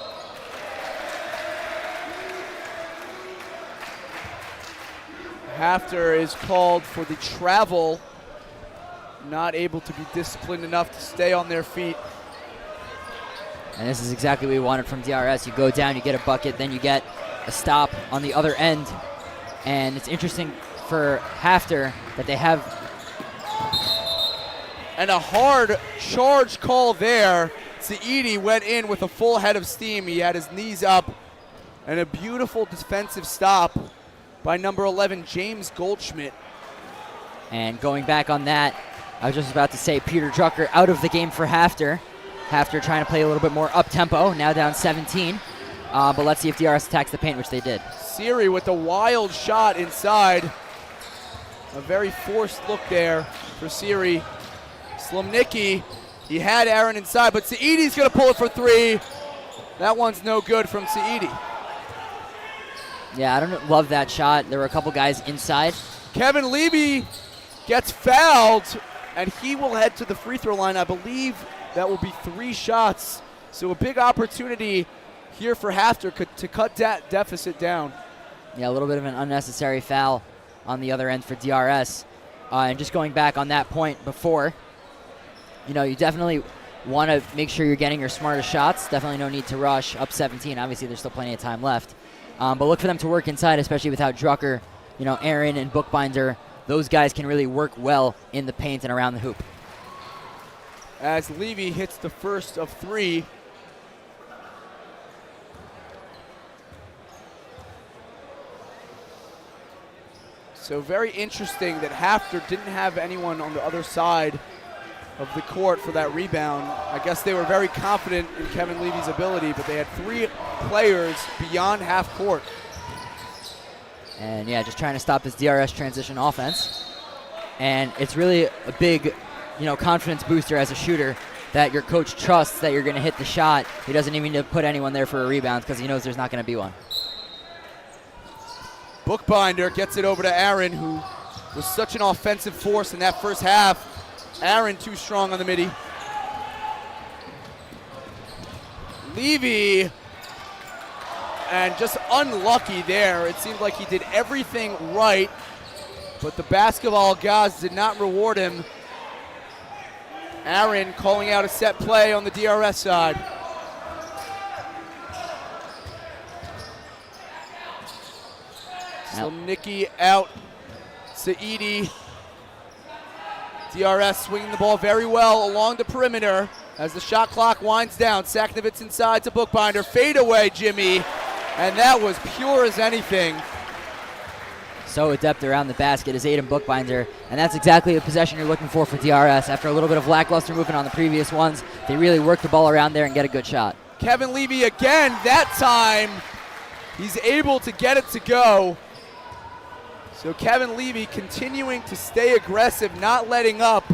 HAFTR is called for the travel, not able to be disciplined enough to stay on their feet. And this is exactly what we wanted from DRS. You go down, you get a bucket, then you get a stop on the other end. And it's interesting for HAFTR that they have... And a hard charge call there. Saidi went in with a full head of steam. He had his knees up. And a beautiful defensive stop by number 11, James Goldschmidt. And going back on that, I was just about to say Peter Drucker out of the game for HAFTR. HAFTR trying to play a little bit more up-tempo, now down 17. But let's see if DRS attacks the paint, which they did. Siri with the wild shot inside. A very forced look there for Siri. Slomnicki He had Aaron inside, but Sa'idi's going to pull it for three. That one's no good from Sa'idi. Yeah, I don't love that shot. There were a couple guys inside. Kevin Levy gets fouled, and he will head to the free throw line. I believe that will be 3 shots. So a big opportunity here for HAFTR to cut that deficit down. Yeah, a little bit of an unnecessary foul on the other end for DRS. And just going back on that point before, you know, you definitely want to make sure you're getting your smartest shots. Definitely no need to rush up 17. Obviously, there's still plenty of time left. But look for them to work inside, especially without Drucker. You know, Aaron and Bookbinder, those guys can really work well in the paint and around the hoop. As Levy hits the first of 3. So very interesting that HAFTR didn't have anyone on the other side of the court for that rebound. I guess they were very confident in Kevin Levy's ability, but they had 3 players beyond half court. And yeah, just trying to stop this DRS transition offense. And it's really a big, you know, confidence booster as a shooter that your coach trusts that you're going to hit the shot. He doesn't even need to put anyone there for a rebound because he knows there's not going to be one. Bookbinder gets it over to Aaron, who was such an offensive force in that first half. Aaron too strong on the midi. Levy, and just unlucky there. It seemed like he did everything right, but the basketball gods did not reward him. Aaron calling out a set play on the DRS side. Slomnicki out. Saidi. DRS swinging the ball very well along the perimeter as the shot clock winds down. Saknovitz inside to Bookbinder. Fade away, Jimmy. And that was pure as anything. So adept around the basket is Aiden Bookbinder, and that's exactly the possession you're looking for DRS. After a little bit of lackluster movement on the previous ones, they really work the ball around there and get a good shot. Kevin Levy again, that time he's able to get it to go. So Kevin Levy continuing to stay aggressive, not letting up,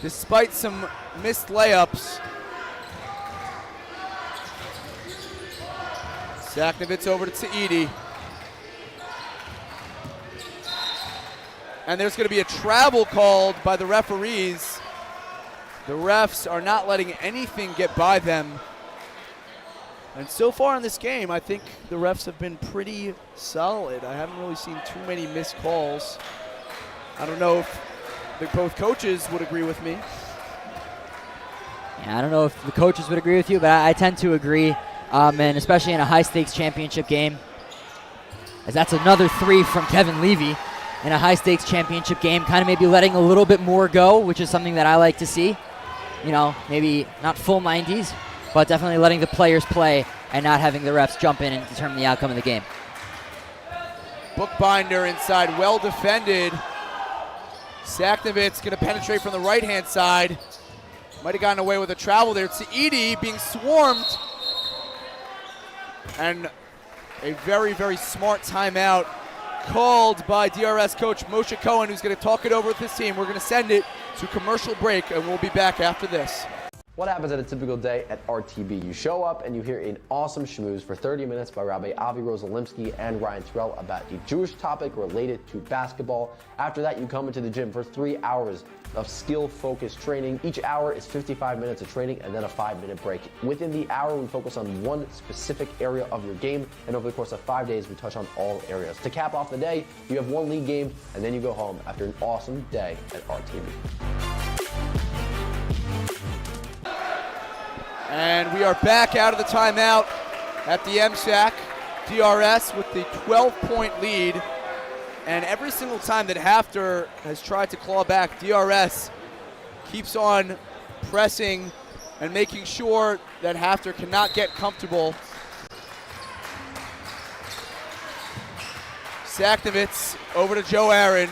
despite some missed layups. Saknovitz over to Saidi. And there's going to be a travel called by the referees. The refs are not letting anything get by them. And so far in this game, I think the refs have been pretty solid. I haven't really seen too many missed calls. I don't know if both coaches would agree with me. Yeah, I don't know if the coaches would agree with you, but I tend to agree, and especially in a high-stakes championship game, as that's another 3 from Kevin Levy in a high-stakes championship game, kind of maybe letting a little bit more go, which is something that I like to see. You know, maybe not full 90s, but definitely letting the players play and not having the refs jump in and determine the outcome of the game. Bookbinder inside, well defended. Saknovitz going to penetrate from the right-hand side. Might have gotten away with a travel there. Saidi being swarmed. And a very, very smart timeout called by DRS coach Moshe Cohen, who's going to talk it over with his team. We're going to send it to commercial break, and we'll be back after this. What happens at a typical day at RTB? You show up and you hear an awesome schmooze for 30 minutes by Rabbi Avi Rosalimsky and Ryan Terrell about the Jewish topic related to basketball. After that, you come into the gym for 3 hours of skill-focused training. Each hour is 55 minutes of training and then a 5-minute break. Within the hour, we focus on one specific area of your game, and over the course of 5 days, we touch on all areas. To cap off the day, you have one league game, and then you go home after an awesome day at RTB. And we are back out of the timeout at the MSAC. DRS with the 12-point lead. And every single time that HAFTR has tried to claw back, DRS keeps on pressing and making sure that HAFTR cannot get comfortable. Saknovitz over to Joe Aaron.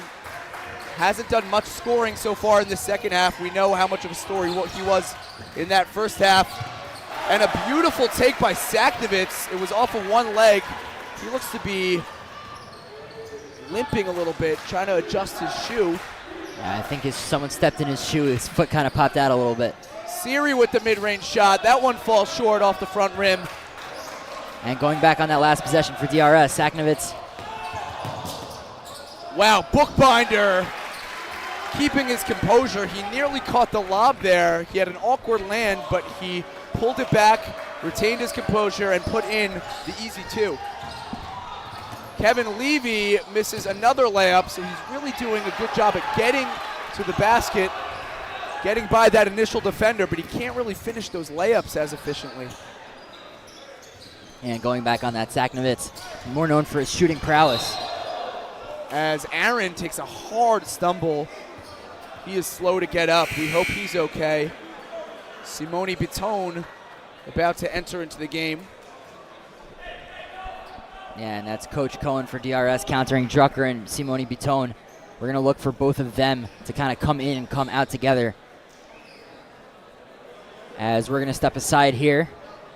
Hasn't done much scoring so far in the second half. We know how much of a story he was in that first half. And a beautiful take by Saknovitz. It was off of one leg. He looks to be limping a little bit, trying to adjust his shoe. I think someone stepped in his shoe. His foot kind of popped out a little bit. Siri with the mid-range shot. That one falls short off the front rim. And going back on that last possession for DRS, Saknovitz. Wow, Bookbinder keeping his composure. He nearly caught the lob there. He had an awkward land, but he pulled it back, retained his composure, and put in the easy 2. Kevin Levy misses another layup, so he's really doing a good job at getting to the basket, getting by that initial defender, but he can't really finish those layups as efficiently. And going back on that, Saknovitz, more known for his shooting prowess. As Aaron takes a hard stumble. He is slow to get up. We hope he's okay. Simone Bitone about to enter into the game. Yeah, and that's Coach Cohen for DRS countering Drucker and Simone Bitone. We're going to look for both of them to kind of come in and come out together. As we're going to step aside here.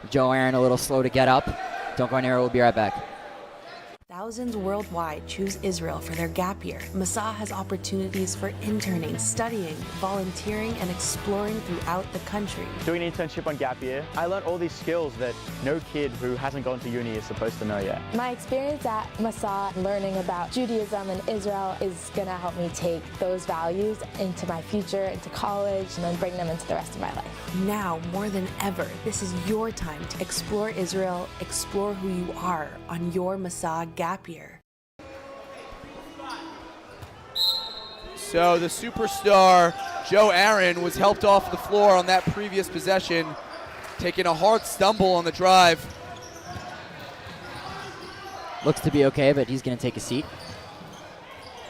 Joe Aaron a little slow to get up. Don't go anywhere, we'll be right back. Thousands worldwide choose Israel for their gap year. Masa has opportunities for interning, studying, volunteering, and exploring throughout the country. Doing an internship on gap year, I learned all these skills that no kid who hasn't gone to uni is supposed to know yet. My experience at Masa learning about Judaism and Israel is going to help me take those values into my future, into college, and then bring them into the rest of my life. Now, more than ever, this is your time to explore Israel, explore who you are on your Masa gap year. So the superstar Joe Aaron was helped off the floor on that previous possession, taking a hard stumble on the drive. Looks to be okay, but he's going to take a seat.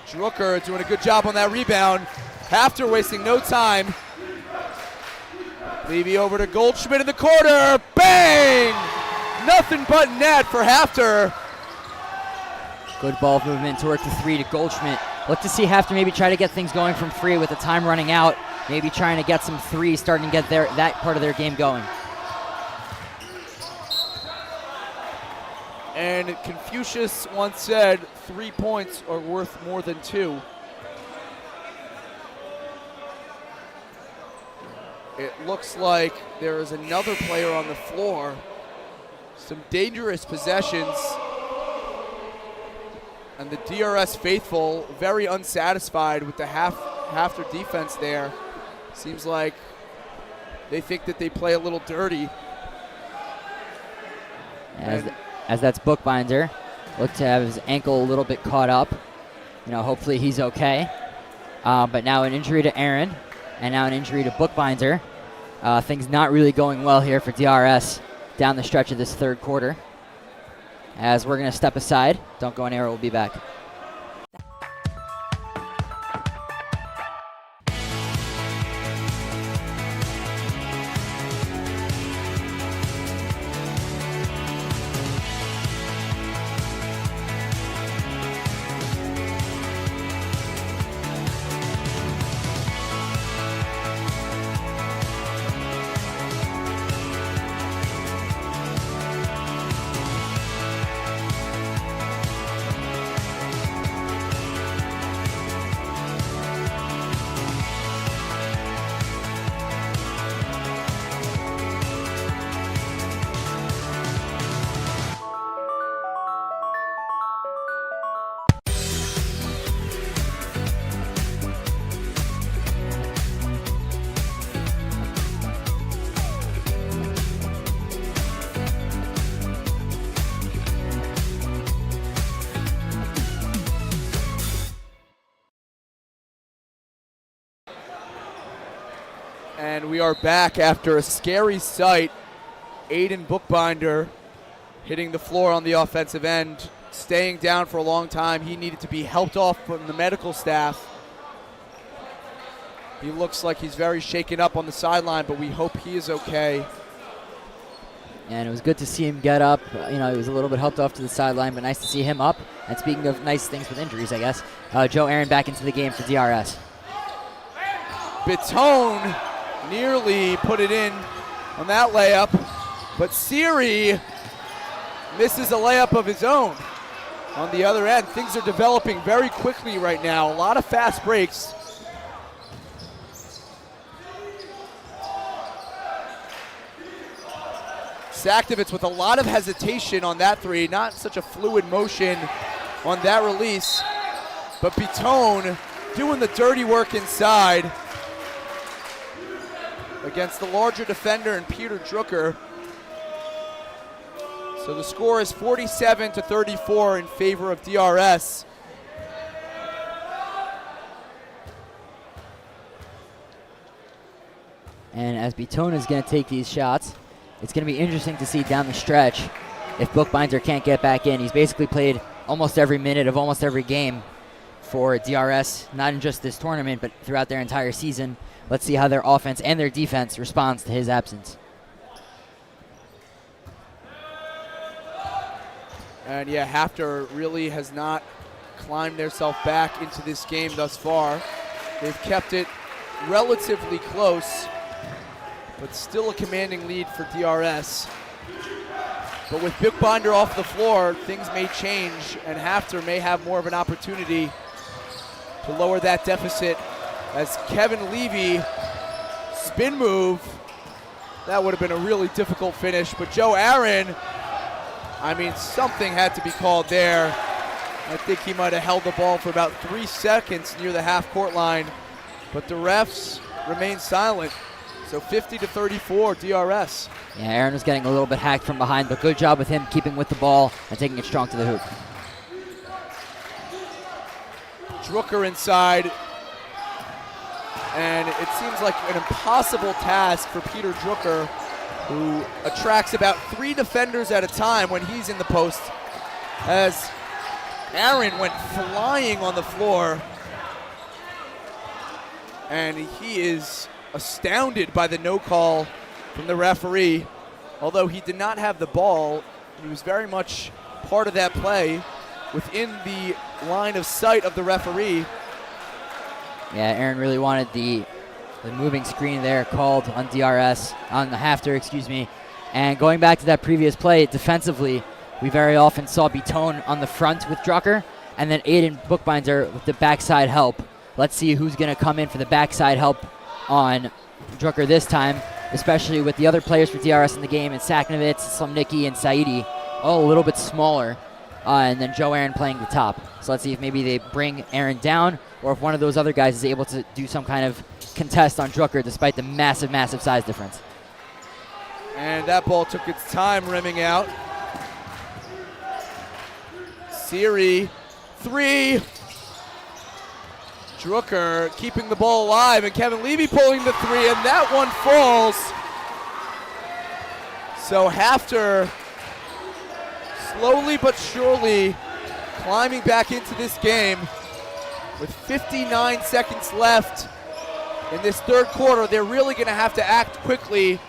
Drucker doing a good job on that rebound. HAFTR wasting no time. Levy over to Goldschmidt in the corner. Bang! Nothing but net for HAFTR. Good ball movement to work the 3 to Goldschmidt. Look to see HAFTR maybe try to get things going from 3 with the time running out. Maybe trying to get some 3, starting to get that part of their game going. And Confucius once said 3 points are worth more than 2. It looks like there is another player on the floor. Some dangerous possessions. And the DRS faithful very unsatisfied with the HAFTR defense there. Seems like they think that they play a little dirty. As that's Bookbinder. Looked to have his ankle a little bit caught up. You know, hopefully he's okay. But now an injury to Aaron, and now an injury to Bookbinder. Things not really going well here for DRS down the stretch of this third quarter. As we're going to step aside. Don't go anywhere, we'll be back. And we are back after a scary sight. Aiden Bookbinder hitting the floor on the offensive end, staying down for a long time. He needed to be helped off from the medical staff. He looks like he's very shaken up on the sideline, but we hope he is okay. And it was good to see him get up. You know, he was a little bit helped off to the sideline, but nice to see him up. And speaking of nice things with injuries, I guess, Joe Aaron back into the game for DRS. Bitone nearly put it in on that layup, but Siri misses a layup of his own on the other end. Things are developing very quickly right now. A lot of fast breaks. Saknovitz with a lot of hesitation on that three, not such a fluid motion on that release. But Bitone doing the dirty work inside against the larger defender and Peter Drucker. So the score is 47-34 in favor of DRS. And as Bitone is going to take these shots, it's going to be interesting to see down the stretch if Bookbinder can't get back in. He's basically played almost every minute of almost every game for DRS, not in just this tournament, but throughout their entire season. Let's see how their offense and their defense responds to his absence. And yeah, HAFTR really has not climbed themselves back into this game thus far. They've kept it relatively close, but still a commanding lead for DRS. But with Bookbinder off the floor, things may change, and HAFTR may have more of an opportunity to lower that deficit as Kevin Levy, spin move. That would have been a really difficult finish, but Joe Aaron, I mean, something had to be called there. I think he might have held the ball for about 3 seconds near the half-court line, but the refs remain silent. So 50-34 DRS. Yeah, Aaron was getting a little bit hacked from behind, but good job with him keeping with the ball and taking it strong to the hoop. Drucker inside, and it seems like an impossible task for Peter Drucker, who attracts about 3 defenders at a time when he's in the post, as Aaron went flying on the floor, and he is astounded by the no call from the referee. Although he did not have the ball, he was very much part of that play within the line of sight of the referee. Yeah, Aaron really wanted the moving screen there called on DRS, on the HAFTR, excuse me. And going back to that previous play, defensively, we very often saw Bitone on the front with Drucker, and then Aiden Bookbinder with the backside help. Let's see who's going to come in for the backside help on Drucker this time, especially with the other players for DRS in the game, and Saknovitz, Slumnicki, and Saidi, all a little bit smaller, and then Joe Aaron playing the top. So let's see if maybe they bring Aaron down, or if one of those other guys is able to do some kind of contest on Drucker despite the massive, massive size difference. And that ball took its time rimming out. Siri, 3. Drucker keeping the ball alive, and Kevin Levy pulling the 3, and that one falls. So HAFTR slowly but surely climbing back into this game with 59 seconds left in this third quarter. They're really going to have to act quickly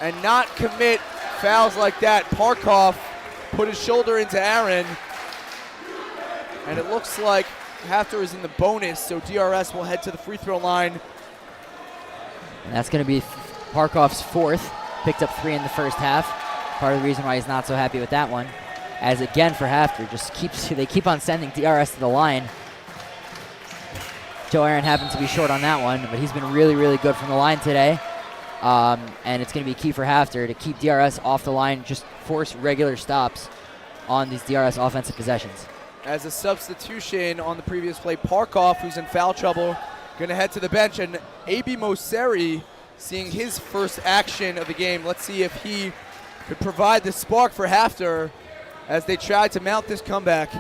and not commit fouls like that. Parkoff put his shoulder into Aaron, and it looks like HAFTR is in the bonus, so DRS will head to the free throw line. And that's going to be Parkoff's 4th. Picked up 3 in the first half. Part of the reason why he's not so happy with that one. As again for HAFTR, they keep on sending DRS to the line. Joe Aaron happened to be short on that one, but he's been really, really good from the line today. And it's going to be key for HAFTR to keep DRS off the line, just force regular stops on these DRS offensive possessions. As a substitution on the previous play, Parkoff, who's in foul trouble, going to head to the bench, and A.B. Mosseri seeing his first action of the game. Let's see if he could provide the spark for HAFTR as they try to mount this comeback.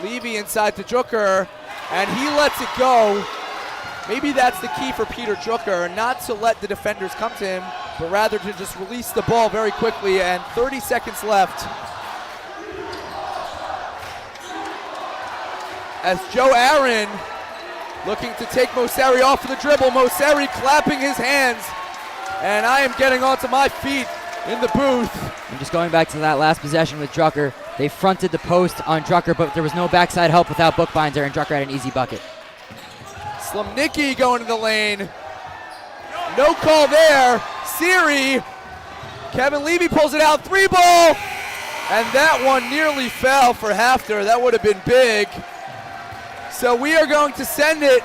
Levy inside to Drucker, and he lets it go. Maybe that's the key for Peter Drucker, not to let the defenders come to him, but rather to just release the ball very quickly, and 30 seconds left. As Joe Aaron looking to take Mosseri off of the dribble. Mosseri clapping his hands, and I am getting onto my feet in the booth. And just going back to that last possession with Drucker, they fronted the post on Drucker, but there was no backside help without Bookbinder, and Drucker had an easy bucket. Slumnicki going to the lane. No call there. Siri. Kevin Levy pulls it out. 3 ball. And that one nearly fell for HAFTR. That would have been big. So we are going to send it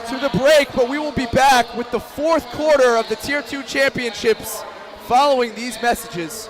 to the break, but we will be back with the fourth quarter of the Tier 2 championships following these messages.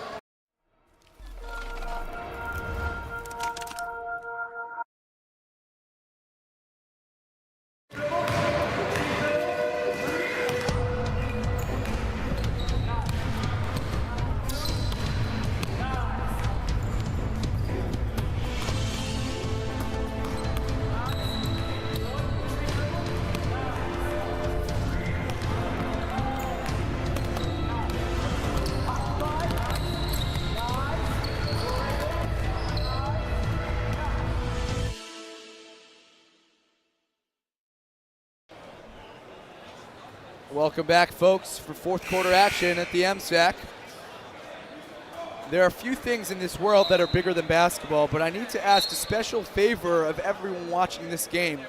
Welcome back, folks, for fourth quarter action at the MSAC. There are a few things in this world that are bigger than basketball, but I need to ask a special favor of everyone watching this game.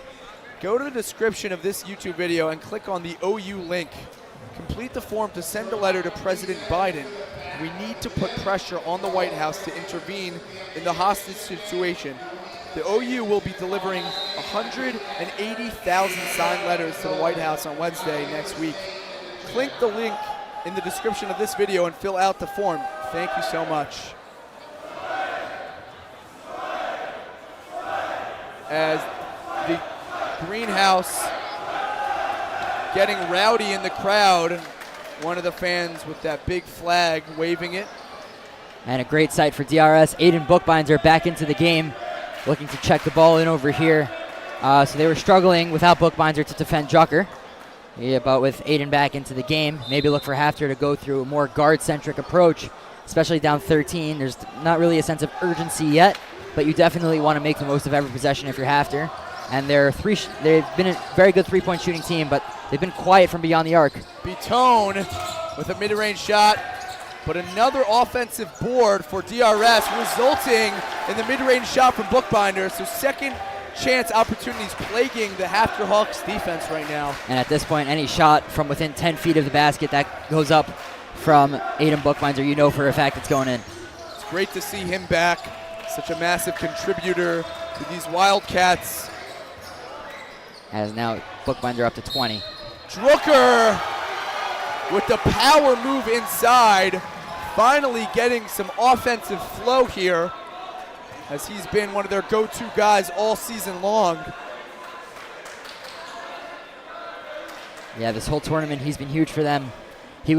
Go to the description of this YouTube video and click on the OU link. Complete the form to send a letter to President Biden. We need to put pressure on the White House to intervene in the hostage situation. The OU will be delivering 180,000 signed letters to the White House on Wednesday next week. Click the link in the description of this video and fill out the form. Thank you so much. As the greenhouse getting rowdy in the crowd, one of the fans with that big flag waving it. And a great sight for DRS. Aiden Bookbinder back into the game, looking to check the ball in over here. So they were struggling without Bookbinder to defend Drucker. Yeah, but with Aiden back into the game, maybe look for HAFTR to go through a more guard-centric approach, especially down 13. There's not really a sense of urgency yet, but you definitely want to make the most of every possession if you're HAFTR. And they've been a very good three-point shooting team, but they've been quiet from beyond the arc. Bitone with a mid-range shot, but another offensive board for DRS, resulting in the mid-range shot from Bookbinder. So second chance opportunities plaguing the HAFTR Hawks defense right now. And at this point, any shot from within 10 feet of the basket that goes up from Aiden Bookbinder, you know for a fact it's going in. It's great to see him back, such a massive contributor to these Wildcats. As now Bookbinder up to 20. Drucker with the power move inside, finally getting some offensive flow here, as he's been one of their go-to guys all season long. Yeah, this whole tournament, he's been huge for them. He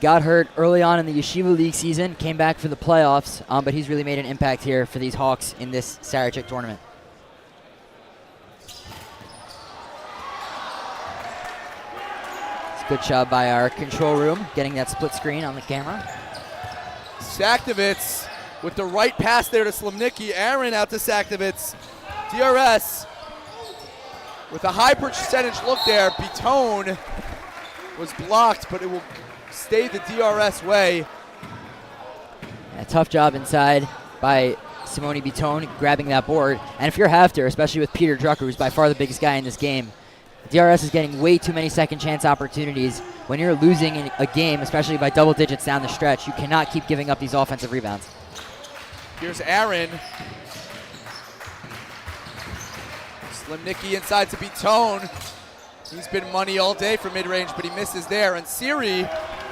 got hurt early on in the Yeshiva League season, came back for the playoffs, but he's really made an impact here for these Hawks in this Sarachek tournament. It's a good job by our control room, getting that split screen on the camera. Saktovitz with the right pass there to Slimnicki. Aaron out to Saktovitz. DRS with a high percentage look there. Bitone was blocked, but it will stay the DRS way. A tough job inside by Simone Bitone grabbing that board. And if you're HAFTR, especially with Peter Drucker, who's by far the biggest guy in this game, DRS is getting way too many second chance opportunities. When you're losing in a game, especially by double digits down the stretch, you cannot keep giving up these offensive rebounds. Here's Aaron. Slimnicki inside to Bitone. He's been money all day for mid-range, but he misses there. And Siri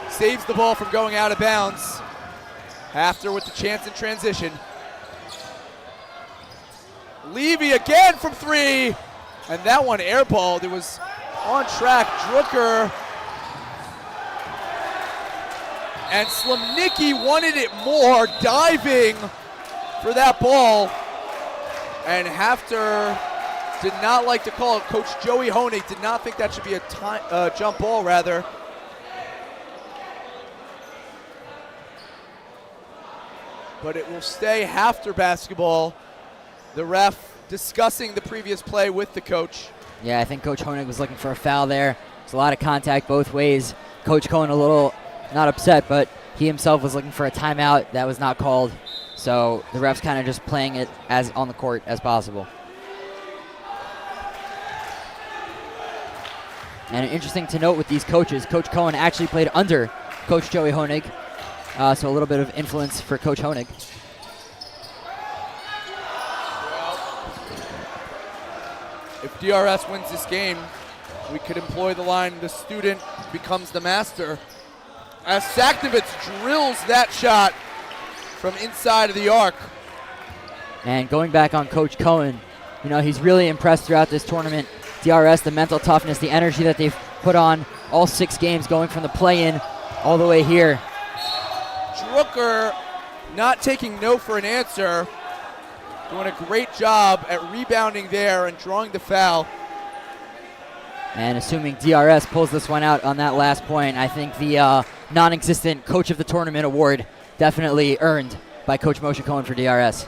saves the ball from going out of bounds. HAFTR with the chance in transition. Levy again from three. And that one airballed. It was on track. Drucker and Slimnicki wanted it more, diving for that ball. And HAFTR did not like to call it. Coach Joey Honig did not think that should be a jump ball, rather. But it will stay HAFTR basketball. The ref discussing the previous play with the coach. Yeah, I think Coach Honig was looking for a foul there. There's a lot of contact both ways. Coach Cohen a little not upset, but he himself was looking for a timeout that was not called. So the ref's kind of just playing it as on the court as possible. And interesting to note with these coaches, Coach Cohen actually played under Coach Joey Honig. So a little bit of influence for Coach Honig. if DRS wins this game, we could employ the line, the student becomes the master. As Saknovitz drills that shot from inside of the arc. And going back on Coach Cohen, you know, he's really impressed throughout this tournament. DRS, the mental toughness, the energy that they've put on all 6 games, going from the play-in all the way here. Drucker not taking no for an answer, doing a great job at rebounding there and drawing the foul. And assuming DRS pulls this one out on that last point, I think the non-existent Coach of the Tournament award definitely earned by Coach Moshe Cohen for DRS.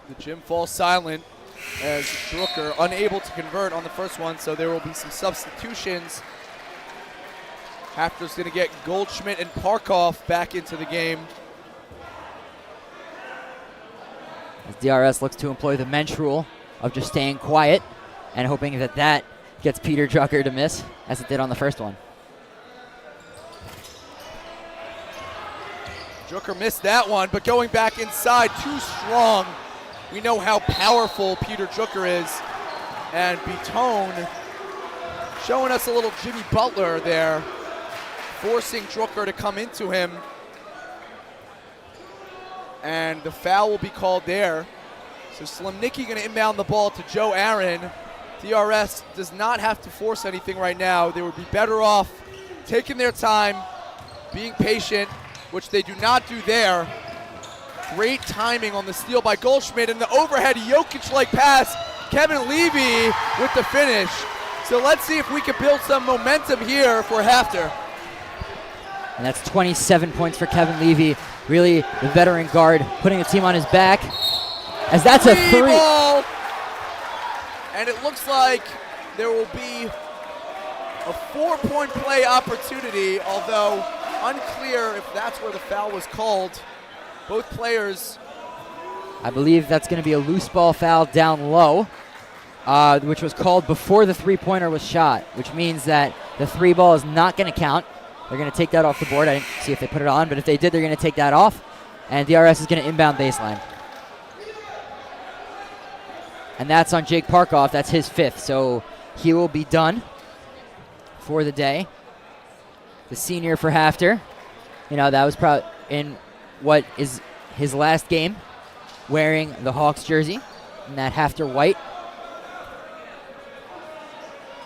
The gym falls silent as Drucker unable to convert on the first one, so there will be some substitutions. HAFTR's going to get Goldschmidt and Parkoff back into the game. As DRS looks to employ the Mensch rule of just staying quiet and hoping that that gets Peter Drucker to miss, as it did on the first one. Drucker missed that one, but going back inside, too strong. We know how powerful Peter Drucker is. And Bitone showing us a little Jimmy Butler there, forcing Drucker to come into him. And the foul will be called there. So Slemnicki going to inbound the ball to Joe Aaron. DRS does not have to force anything right now. They would be better off taking their time, being patient, which they do not do there. Great timing on the steal by Goldschmidt, and the overhead Jokic-like pass. Kevin Levy with the finish. So let's see if we can build some momentum here for HAFTR. And that's 27 points for Kevin Levy. Really, the veteran guard putting the team on his back. As that's a 3. Ball. And it looks like there will be a 4-point play opportunity, although unclear if that's where the foul was called. Both players. I believe that's going to be a loose ball foul down low, which was called before the 3-pointer was shot, which means that the 3 ball is not going to count. They're going to take that off the board. I didn't see if they put it on, but if they did, they're going to take that off. And DRS is going to inbound baseline. And that's on Jake Parkoff. That's his 5th. So he will be done for the day. The senior for HAFTR. You know, that was probably in what is his last game, wearing the Hawks jersey in that HAFTR white.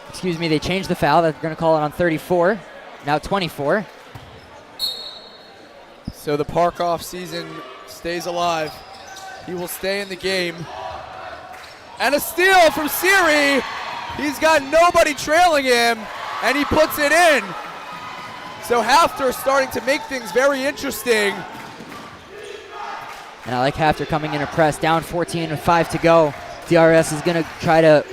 Excuse me, they changed the foul. They're going to call it on 34. Now 24. So the Parkoff season stays alive. He will stay in the game. And a steal from Siri. He's got nobody trailing him, and he puts it in. So HAFTR starting to make things very interesting. And I like HAFTR coming in a press, down 14 with 5 to go. DRS is going to try to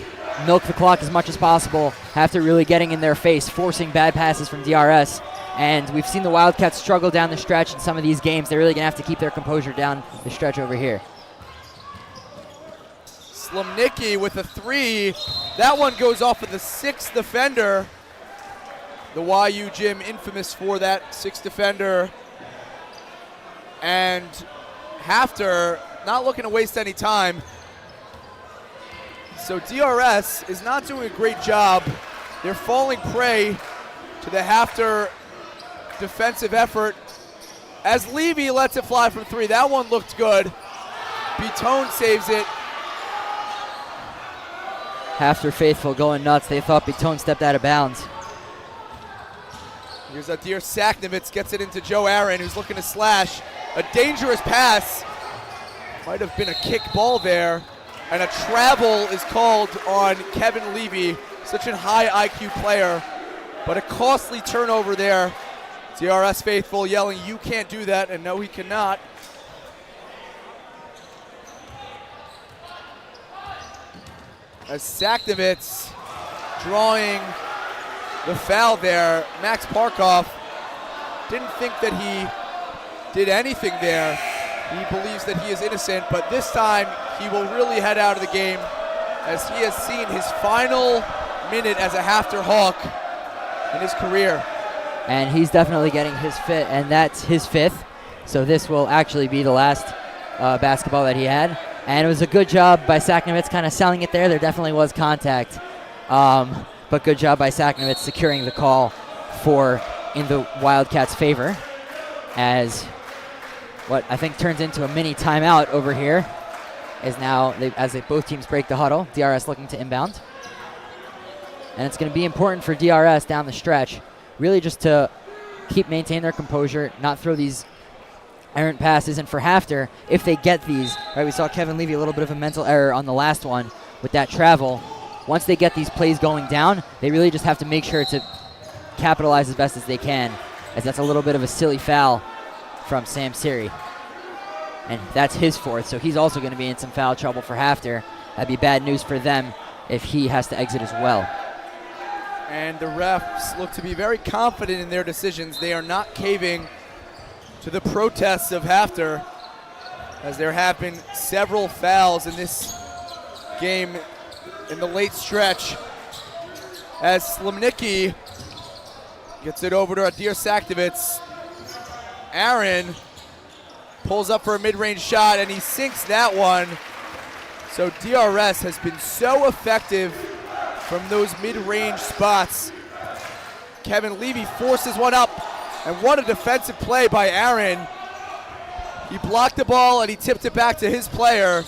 milk the clock as much as possible. HAFTR really getting in their face, forcing bad passes from DRS. And we've seen the Wildcats struggle down the stretch in some of these games. They're really going to have to keep their composure down the stretch over here. Slemnicki with a 3. That one goes off of the 6th defender. The YU gym infamous for that 6th defender. And HAFTR not looking to waste any time. So DRS is not doing a great job. They're falling prey to the HAFTR defensive effort as Levy lets it fly from 3. That one looked good. Bitone saves it. HAFTR faithful going nuts. They thought Bitone stepped out of bounds. Here's Adir Saknovitz, gets it into Joe Aaron, who's looking to slash. A dangerous pass. Might have been a kick ball there. And a travel is called on Kevin Levy, such a high IQ player. But a costly turnover there. DRS faithful yelling, "You can't do that," and no, he cannot. As Saknovitz drawing the foul there. Max Parkoff didn't think that he did anything there. He believes that he is innocent, but this time he will really head out of the game as he has seen his final minute as a HAFTR Hawk in his career. And he's definitely getting his fifth, and that's his fifth. So this will actually be the last basketball that he had. And it was a good job by Saknovitz kind of selling it there. There definitely was contact. But good job by Saknovitz securing the call in the Wildcats' favor, as what I think turns into a mini timeout over here is now, as both teams break the huddle. DRS looking to inbound. And it's going to be important for DRS down the stretch, really just to maintain their composure, not throw these errant passes. And for HAFTR, if they get these, right, we saw Kevin Levy a little bit of a mental error on the last one with that travel. Once they get these plays going down, they really just have to make sure to capitalize as best as they can, as that's a little bit of a silly foul from Sam Siri. And that's his fourth, so he's also going to be in some foul trouble for HAFTR. That'd be bad news for them if he has to exit as well. And the refs look to be very confident in their decisions. They are not caving to the protests of HAFTR, as there have been several fouls in this game in the late stretch, as Slimnicki gets it over to Adir Saknovitz. Aaron pulls up for a mid-range shot, and he sinks that one. So DRS has been so effective from those mid-range spots. Kevin Levy forces one up, and what a defensive play by Aaron. He blocked the ball, and he tipped it back to his player.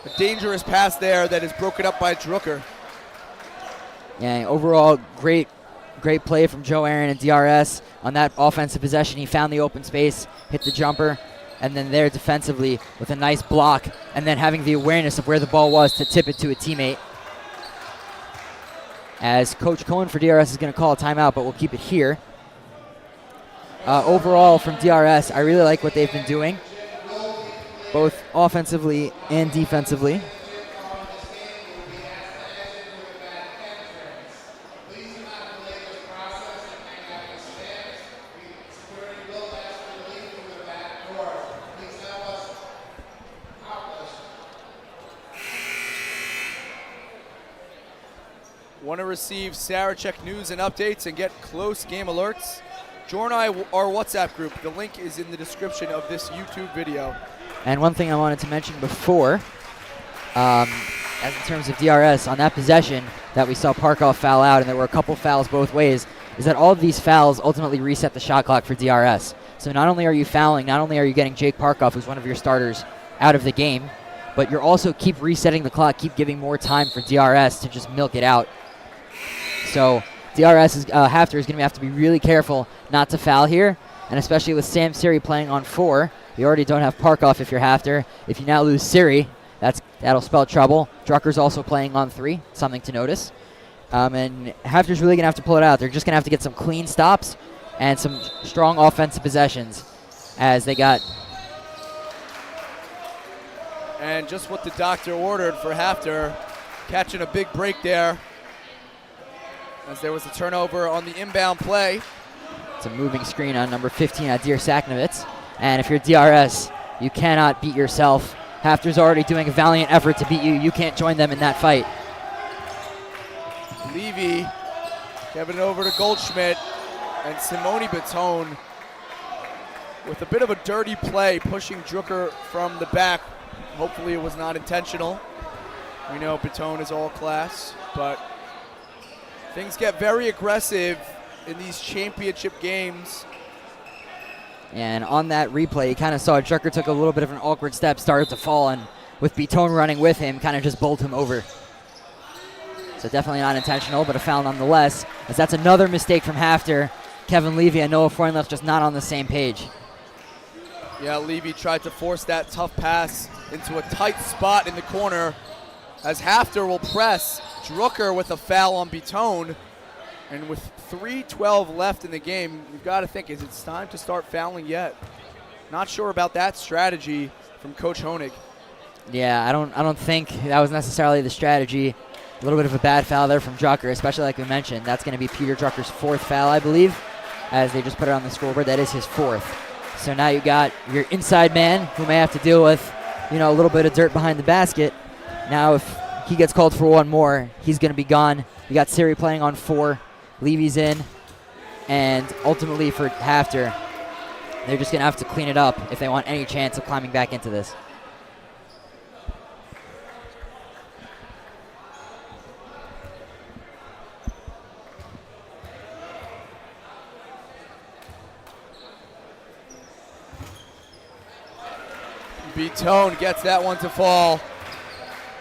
A dangerous pass there that is broken up by Drucker. Yeah, overall, great play from Joe Aaron and DRS on that offensive possession. He found the open space, hit the jumper, and then there defensively with a nice block, and then having the awareness of where the ball was to tip it to a teammate. As Coach Cohen for DRS is going to call a timeout, but we'll keep it here. Overall, from DRS, I really like what they've been doing, both offensively and defensively. Want to receive Sarachek news and updates and get close game alerts? Join our WhatsApp group. The link is in the description of this YouTube video. And one thing I wanted to mention before, as in terms of DRS, on that possession that we saw Parkoff foul out, and there were a couple fouls both ways, is that all of these fouls ultimately reset the shot clock for DRS. So not only are you fouling, not only are you getting Jake Parkoff, who's one of your starters, out of the game, but you're also keep resetting the clock, keep giving more time for DRS to just milk it out. So DRS HAFTR is going to have to be really careful not to foul here, and especially with Sam Siri playing on 4. You already don't have Parkoff if you're HAFTR. If you now lose Siri, that'll spell trouble. Drucker's also playing on 3, something to notice. And HAFTR's really going to have to pull it out. They're just going to have to get some clean stops and some strong offensive possessions, as they got. And just what the doctor ordered for HAFTR, catching a big break there, as there was a turnover on the inbound play. It's a moving screen on number 15, Adir Saknovitz. And if you're DRS, you cannot beat yourself. HAFTR's already doing a valiant effort to beat you. You can't join them in that fight. Levy giving it over to Goldschmidt, and Simone Baton with a bit of a dirty play, pushing Drucker from the back. Hopefully it was not intentional. We know Baton is all class, but things get very aggressive in these championship games. And on that replay, you kind of saw Drucker took a little bit of an awkward step, started to fall, and with Baton running with him, kind of just bowled him over. So definitely not intentional, but a foul nonetheless, as that's another mistake from HAFTR. Kevin Levy and Noah Freundlich just not on the same page. Yeah, Levy tried to force that tough pass into a tight spot in the corner, as HAFTR will press. Drucker with a foul on Baton, and with 3:12 left in the game, you've got to think, is it time to start fouling yet? Not sure about that strategy from Coach Honig. Yeah, I don't think that was necessarily the strategy. A little bit of a bad foul there from Drucker, especially like we mentioned. That's going to be Peter Drucker's 4th foul, I believe, as they just put it on the scoreboard. That is his 4th. So now you got your inside man who may have to deal with, a little bit of dirt behind the basket. Now if he gets called for one more, he's going to be gone. You got Siri playing on 4. Levy's in. And ultimately for HAFTR, they're just going to have to clean it up if they want any chance of climbing back into this. Beatone gets that one to fall.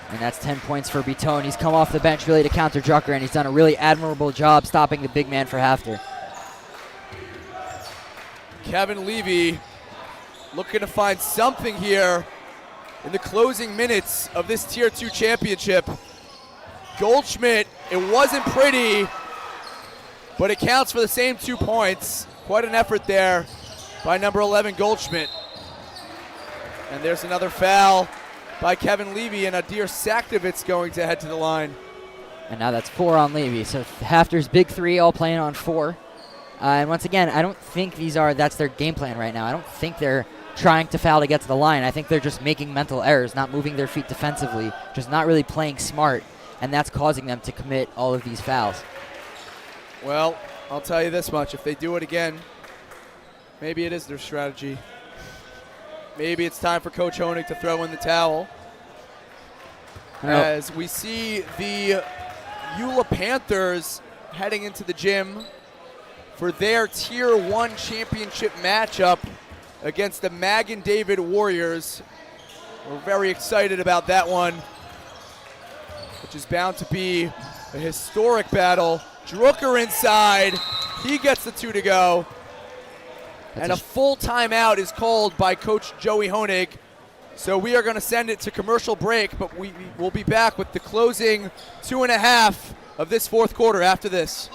And that's 10 points for Beatone. He's come off the bench really to counter Drucker, and he's done a really admirable job stopping the big man for HAFTR. Kevin Levy looking to find something here in the closing minutes of this Tier 2 championship. Goldschmidt, it wasn't pretty, but it counts for the same 2 points. Quite an effort there by number 11 Goldschmidt. And there's another foul by Kevin Levy, and Adir Saktovitz going to head to the line. And now that's 4 on Levy. So HAFTR's big 3 all playing on 4. And once again, I don't think that's their game plan right now. I don't think they're trying to foul to get to the line. I think they're just making mental errors, not moving their feet defensively, just not really playing smart, and that's causing them to commit all of these fouls. Well, I'll tell you this much. If they do it again, maybe it is their strategy. Maybe it's time for Coach Honig to throw in the towel. As we see the Eula Panthers heading into the gym for their Tier 1 championship matchup against the Magen David Warriors. We're very excited about that one, which is bound to be a historic battle. Drucker inside. He gets the 2 to go. And a full timeout is called by Coach Joey Honig. So we are going to send it to commercial break, but we will be back with the closing 2.5 of this fourth quarter after this.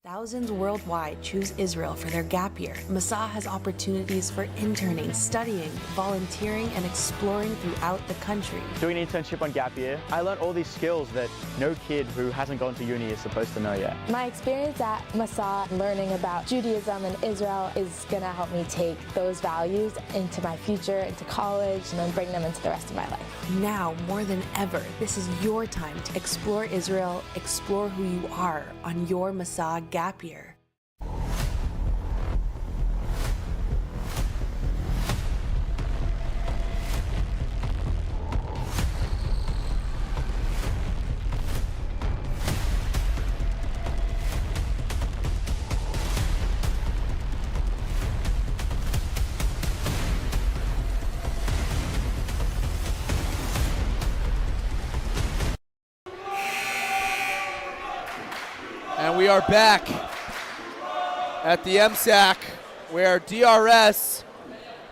Thousands worldwide choose Israel for their gap year. Masa has opportunities for interning, studying, volunteering, and exploring throughout the country. Doing an internship on gap year, I learned all these skills that no kid who hasn't gone to uni is supposed to know yet. My experience at Masa learning about Judaism and Israel is going to help me take those values into my future, into college, and then bring them into the rest of my life. Now, more than ever, this is your time to explore Israel, explore who you are on your Masa gap year. And we are back at the MSAC, where DRS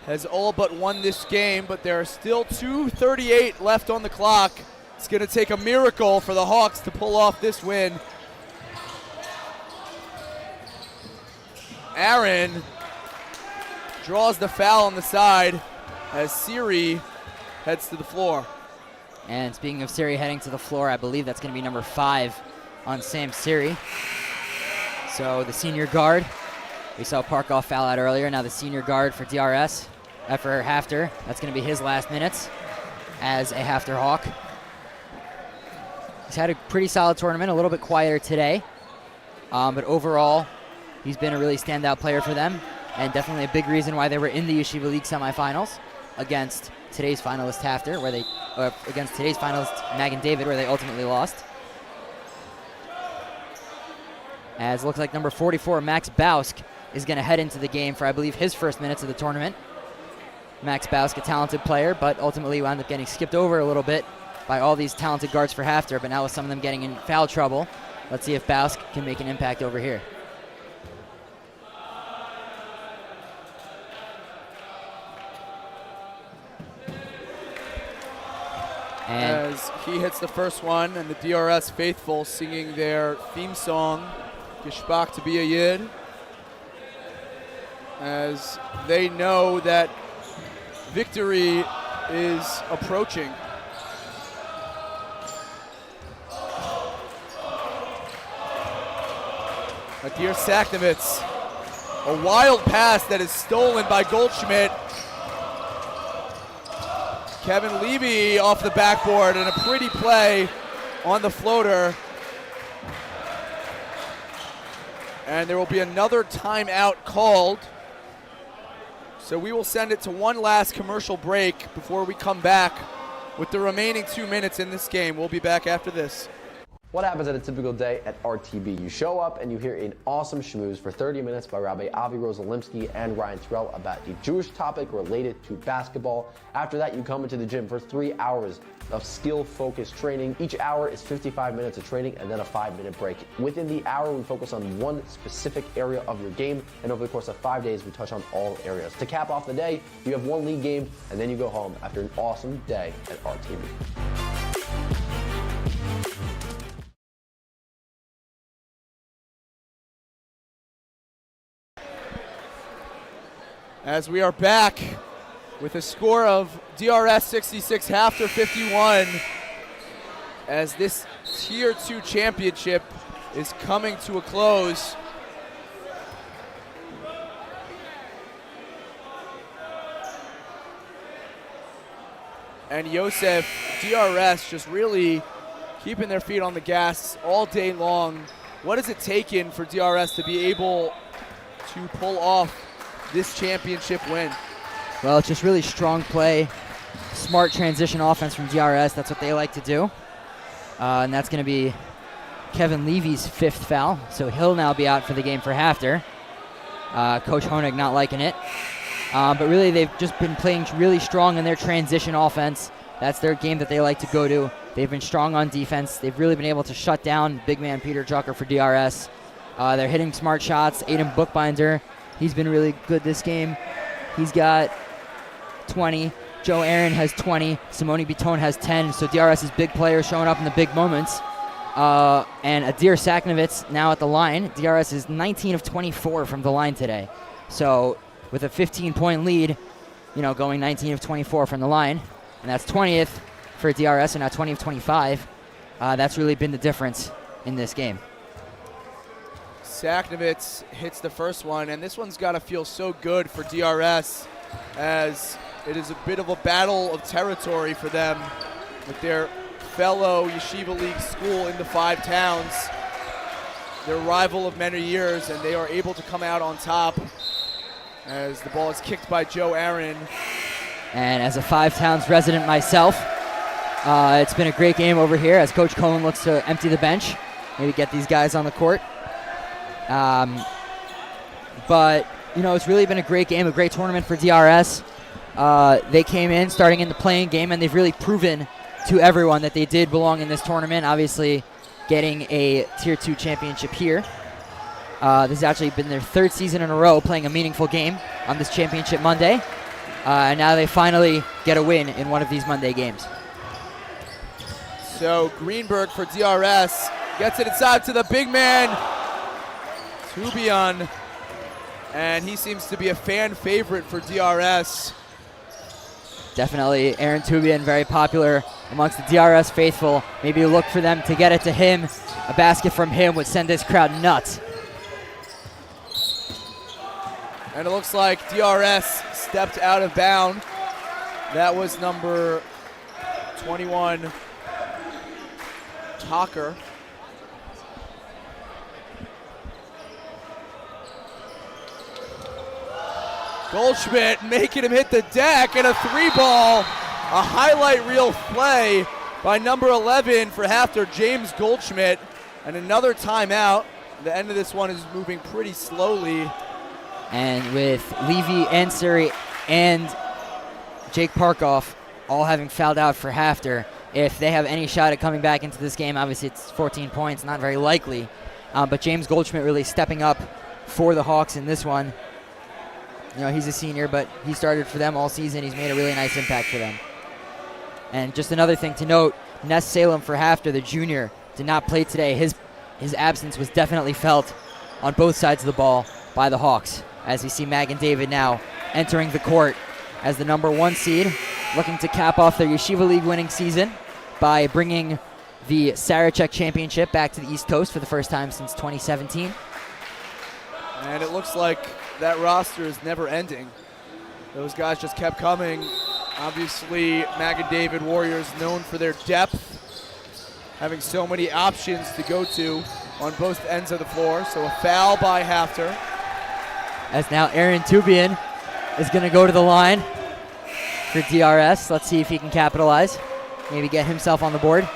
has all but won this game, but there are still 2:38 left on the clock. It's going to take a miracle for the Hawks to pull off this win. Aaron draws the foul on the side as Siri heads to the floor. And speaking of Siri heading to the floor, I believe that's going to be number 5 on Sam Siri. So the senior guard, we saw Parkoff foul out earlier. Now the senior guard for DRS, for HAFTR. That's going to be his last minutes as a HAFTR Hawk. He's had a pretty solid tournament, a little bit quieter today. But overall, he's been a really standout player for them, and definitely a big reason why they were in the Yeshiva League semifinals against today's finalist HAFTR, against today's finalist Magen David, where they ultimately lost. As it looks like number 44, Max Bausk, is going to head into the game for, I believe, his first minutes of the tournament. Max Bausk, a talented player, but ultimately wound up getting skipped over a little bit by all these talented guards for HAFTR, but now with some of them getting in foul trouble, let's see if Bausk can make an impact over here. And as he hits the first one, and the DRS faithful singing their theme song, Geshbach to be a Yid, as they know that victory is approaching. Adir Saknovitz, a wild pass that is stolen by Goldschmidt. Kevin Levy off the backboard, and a pretty play on the floater. And there will be another timeout called. So we will send it to one last commercial break before we come back with the remaining 2 minutes in this game. We'll be back after this. What happens at a typical day at RTB? You show up and you hear an awesome schmooze for 30 minutes by Rabbi Avi Rosalimsky and Ryan Terrell about a Jewish topic related to basketball. After that, you come into the gym for 3 hours of skill-focused training. Each hour is 55 minutes of training and then a 5-minute break. Within the hour, we focus on one specific area of your game, and over the course of 5 days, we touch on all areas. To cap off the day, you have one league game, and then you go home after an awesome day at RTB. As we are back with a score of DRS 66, HAFTR 51, as this Tier 2 championship is coming to a close. And Yosef, DRS just really keeping their feet on the gas all day long. What has it taken for DRS to be able to pull off this championship win? Well, it's just really strong play, smart transition offense from DRS. That's what they like to do. And that's going to be Kevin Levy's 5th foul, so he'll now be out for the game for HAFTR. Coach Honig not liking it. But really, they've just been playing really strong in their transition offense. That's their game that they like to go to. They've been strong on defense. They've really been able to shut down big man Peter Drucker for DRS. They're hitting smart shots. Aiden Bookbinder, he's been really good this game. He's got 20. Joe Aaron has 20. Simone Bitone has 10. So DRS is big players showing up in the big moments. And Adir Saknovitz now at the line. DRS is 19 of 24 from the line today. So with a 15-point lead, going 19 of 24 from the line, and that's 20th for DRS and now 20 of 25. That's really been the difference in this game. Saknovitz hits the first one, and this one's got to feel so good for DRS, as it is a bit of a battle of territory for them with their fellow Yeshiva League school in the 5 towns, their rival of many years, and they are able to come out on top as the ball is kicked by Joe Aaron. And as a 5 towns resident myself, it's been a great game over here as Coach Cohen looks to empty the bench, maybe get these guys on the court. But it's really been a great game, a great tournament for DRS. They came in starting in the playing game, and they've really proven to everyone that they did belong in this tournament, obviously getting a Tier 2 championship here. This has actually been their 3rd season in a row playing a meaningful game on this championship Monday. And now they finally get a win in one of these Monday games. So Greenberg for DRS gets it inside to the big man, Tubian, and he seems to be a fan favorite for DRS. Definitely Aaron Tubian, very popular amongst the DRS faithful. Maybe look for them to get it to him. A basket from him would send this crowd nuts. And it looks like DRS stepped out of bound. That was number 21, Talker. Goldschmidt making him hit the deck, and a 3-ball, a highlight reel play by number 11 for HAFTR, James Goldschmidt, and another timeout. The end of this one is moving pretty slowly. And with Levy, Ansari, and Jake Parkoff all having fouled out for HAFTR, if they have any shot at coming back into this game, obviously it's 14 points, not very likely. But James Goldschmidt really stepping up for the Hawks in this one. He's a senior, but he started for them all season. He's made a really nice impact for them. And just another thing to note, Ness Salem for HAFTR, the junior, did not play today. His absence was definitely felt on both sides of the ball by the Hawks, as we see Magan David now entering the court as the number 1 seed, looking to cap off their Yeshiva League winning season by bringing the Sarachek championship back to the East Coast for the first time since 2017. And it looks like that roster is never ending. Those guys just kept coming. Obviously, Magan David Warriors known for their depth, having so many options to go to. on both ends of the floor. So a foul by HAFTR. As now Aaron Tubian is going to go to the line for DRS. Let's see if he can capitalize. Maybe get himself on the board.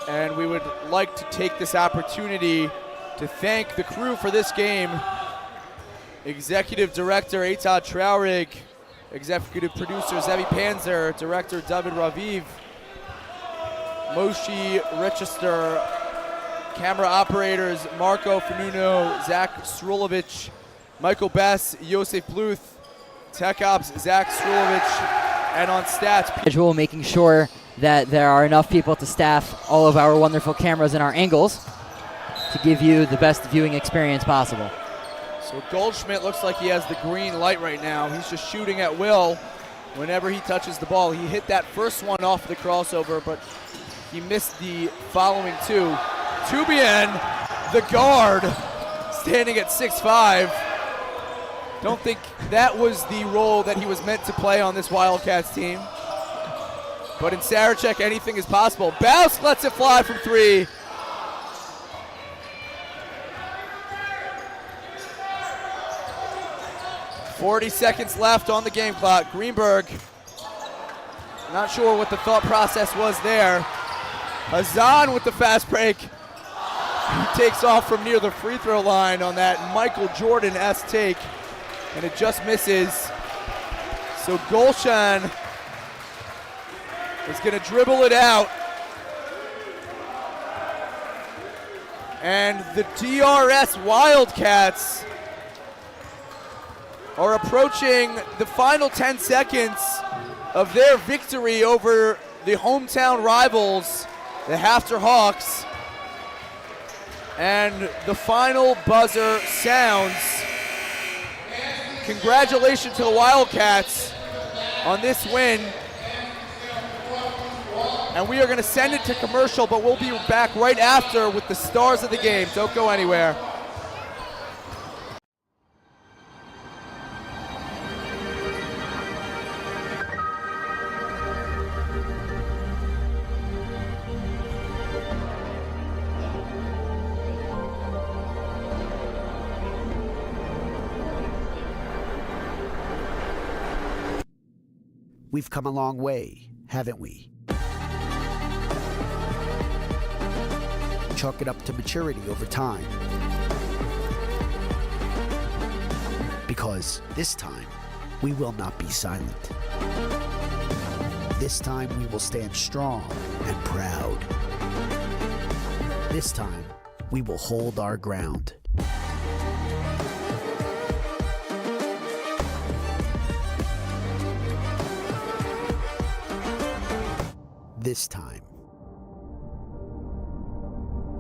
And we would like to take this opportunity to thank the crew for this game. Executive Director Eitat Traurig, Executive Producer Zevi Panzer, Director David Raviv, Moshe Richester, Camera Operators Marco Fanuno, Zach Srulovich, Michael Bess, Yosef Bluth, Tech Ops Zach Srulovich, and on stats. Schedule, making sure that there are enough people to staff all of our wonderful cameras and our angles to give you the best viewing experience possible. So Goldschmidt looks like he has the green light right now. He's just shooting at will whenever he touches the ball. He hit that first one off the crossover, but he missed the following two. Tubian, the guard, standing at 6'5". Don't think that was the role that he was meant to play on this Wildcats team. But in Sarachek, anything is possible. Baus lets it fly from three. .40 seconds left on the game clock. Greenberg, not sure what the thought process was there. Hazan with the fast break. He takes off from near the free throw line on that Michael Jordan-esque take, and it just misses. So Gulshan is going to dribble it out. And the DRS Wildcats are approaching the final 10 seconds of their victory over the hometown rivals, the HAFTR Hawks. And the final buzzer sounds. Congratulations to the Wildcats on this win. And we are going to send it to commercial, but we'll be back right after with the stars of the game. Don't go anywhere. We've come a long way, haven't we? Chalk it up to maturity over time. Because this time, we will not be silent. This time, we will stand strong and proud. This time, we will hold our ground. This time,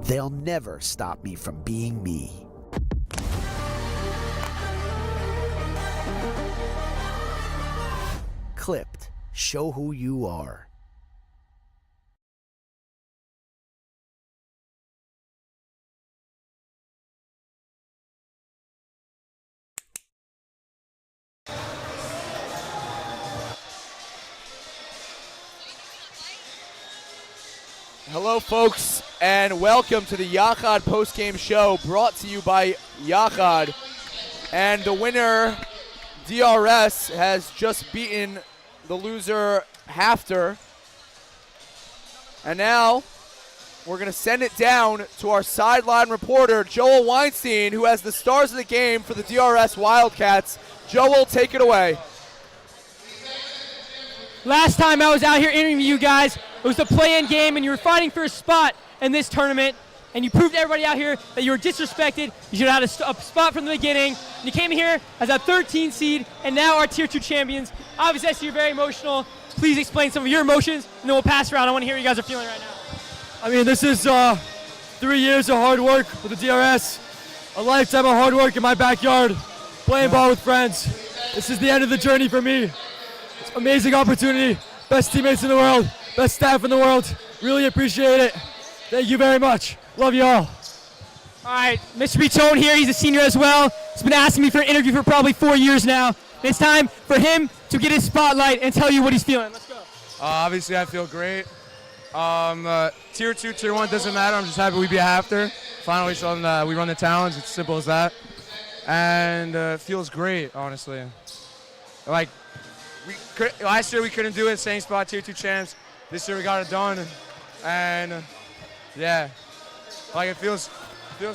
they'll never stop me from being me. Clipped, show who you are. Hello, folks, and welcome to the Yachad postgame show brought to you by Yachad. And the winner, DRS, has just beaten the loser, HAFTR. And now we're going to send it down to our sideline reporter, Joel Weinstein, who has the stars of the game for the DRS Wildcats. Joel, take it away. Last time I was out here interviewing you guys, it was the play-in game, and you were fighting for a spot in this tournament, and you proved to everybody out here that you were disrespected. You should have had a spot from the beginning. And you came here as a 13 seed, and now are Tier 2 champions. Obviously, I see you're very emotional. Please explain some of your emotions, and then we'll pass around. I want to hear how you guys are feeling right now. I mean, this is 3 years of hard work with the DRS, a lifetime of hard work in my backyard, playing ball with friends. This is the end of the journey for me. It's an amazing opportunity, best teammates in the world, best staff in the world. Really appreciate it. Thank you very much. Love you all. All right, Mr. Bitone here. He's a senior as well. He's been asking me for an interview for probably 4 years now. It's time for him to get his spotlight and tell you what he's feeling. Let's go. Obviously, I feel great. Tier 2, Tier 1 doesn't matter. I'm just happy we beat HAFTR. Finally showing that we run the talents. It's simple as that. And it feels great, honestly. Like, last year we couldn't do it. Same spot, Tier 2 champs. This year we got it done. And, yeah, like it feels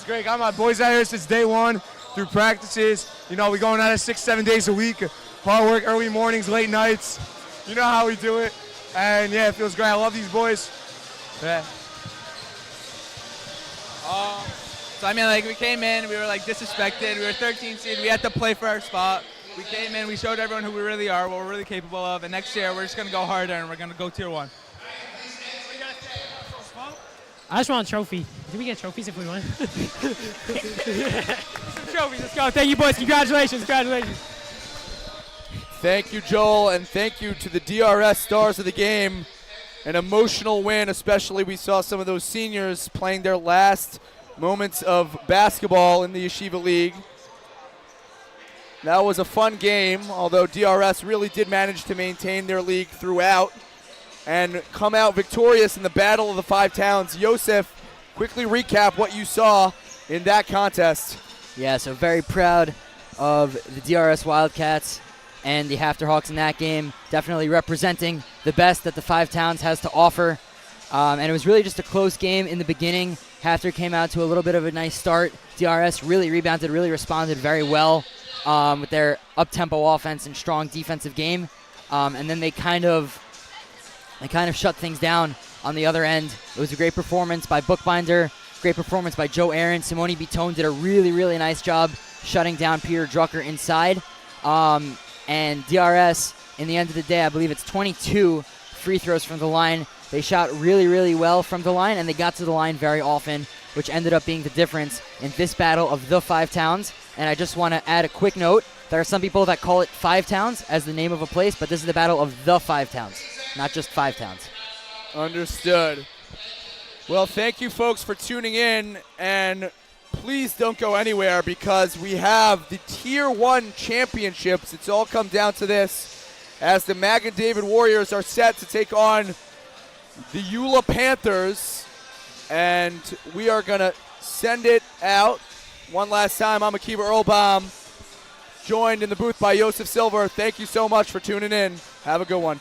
great. Got my boys out here since day one through practices. You know, we going at it 6-7 days a week. Hard work, early mornings, late nights. You know how we do it. And yeah, it feels great. I love these boys. Yeah. So I mean, like, we came in, we were like disrespected. We were 13 seed. We had to play for our spot. We came in, we showed everyone who we really are, what we're really capable of. And next year, we're just gonna go harder and we're gonna go Tier 1. I just want a trophy. Do we get trophies if we win? Trophies, let's go. Thank you, boys. Congratulations, congratulations. Thank you, Joel, and thank you to the DRS stars of the game. An emotional win, especially we saw some of those seniors playing their last moments of basketball in the Yeshiva League. That was a fun game, although DRS really did manage to maintain their league throughout and come out victorious in the Battle of the Five Towns. Yosef, quickly recap what you saw in that contest. Yeah, so very proud of the DRS Wildcats and the HAFTR Hawks in that game, definitely representing the best that the Five Towns has to offer. And it was really just a close game in the beginning. HAFTR came out to a little bit of a nice start. DRS really rebounded, really responded very well with their up-tempo offense and strong defensive game. And then they kind of shut things down on the other end. It was a great performance by Bookbinder, great performance by Joe Aaron. Simone Bitone did a really, really nice job shutting down Peter Drucker inside. And DRS, in the end of the day, I believe it's 22 free throws from the line. They shot really, really well from the line, and they got to the line very often, which ended up being the difference in this battle of the Five Towns. And I just want to add a quick note. There are some people that call it Five Towns as the name of a place, but this is the battle of the Five Towns, not just Five Towns. Understood. Well, thank you folks for tuning in, and please don't go anywhere because we have the Tier 1 championships. It's all come down to this as the Mag and David Warriors are set to take on the Eula Panthers, and we are going to send it out one last time. I'm Akiva Earlbaum, joined in the booth by Yosef Silver. Thank you so much for tuning in. Have a good one.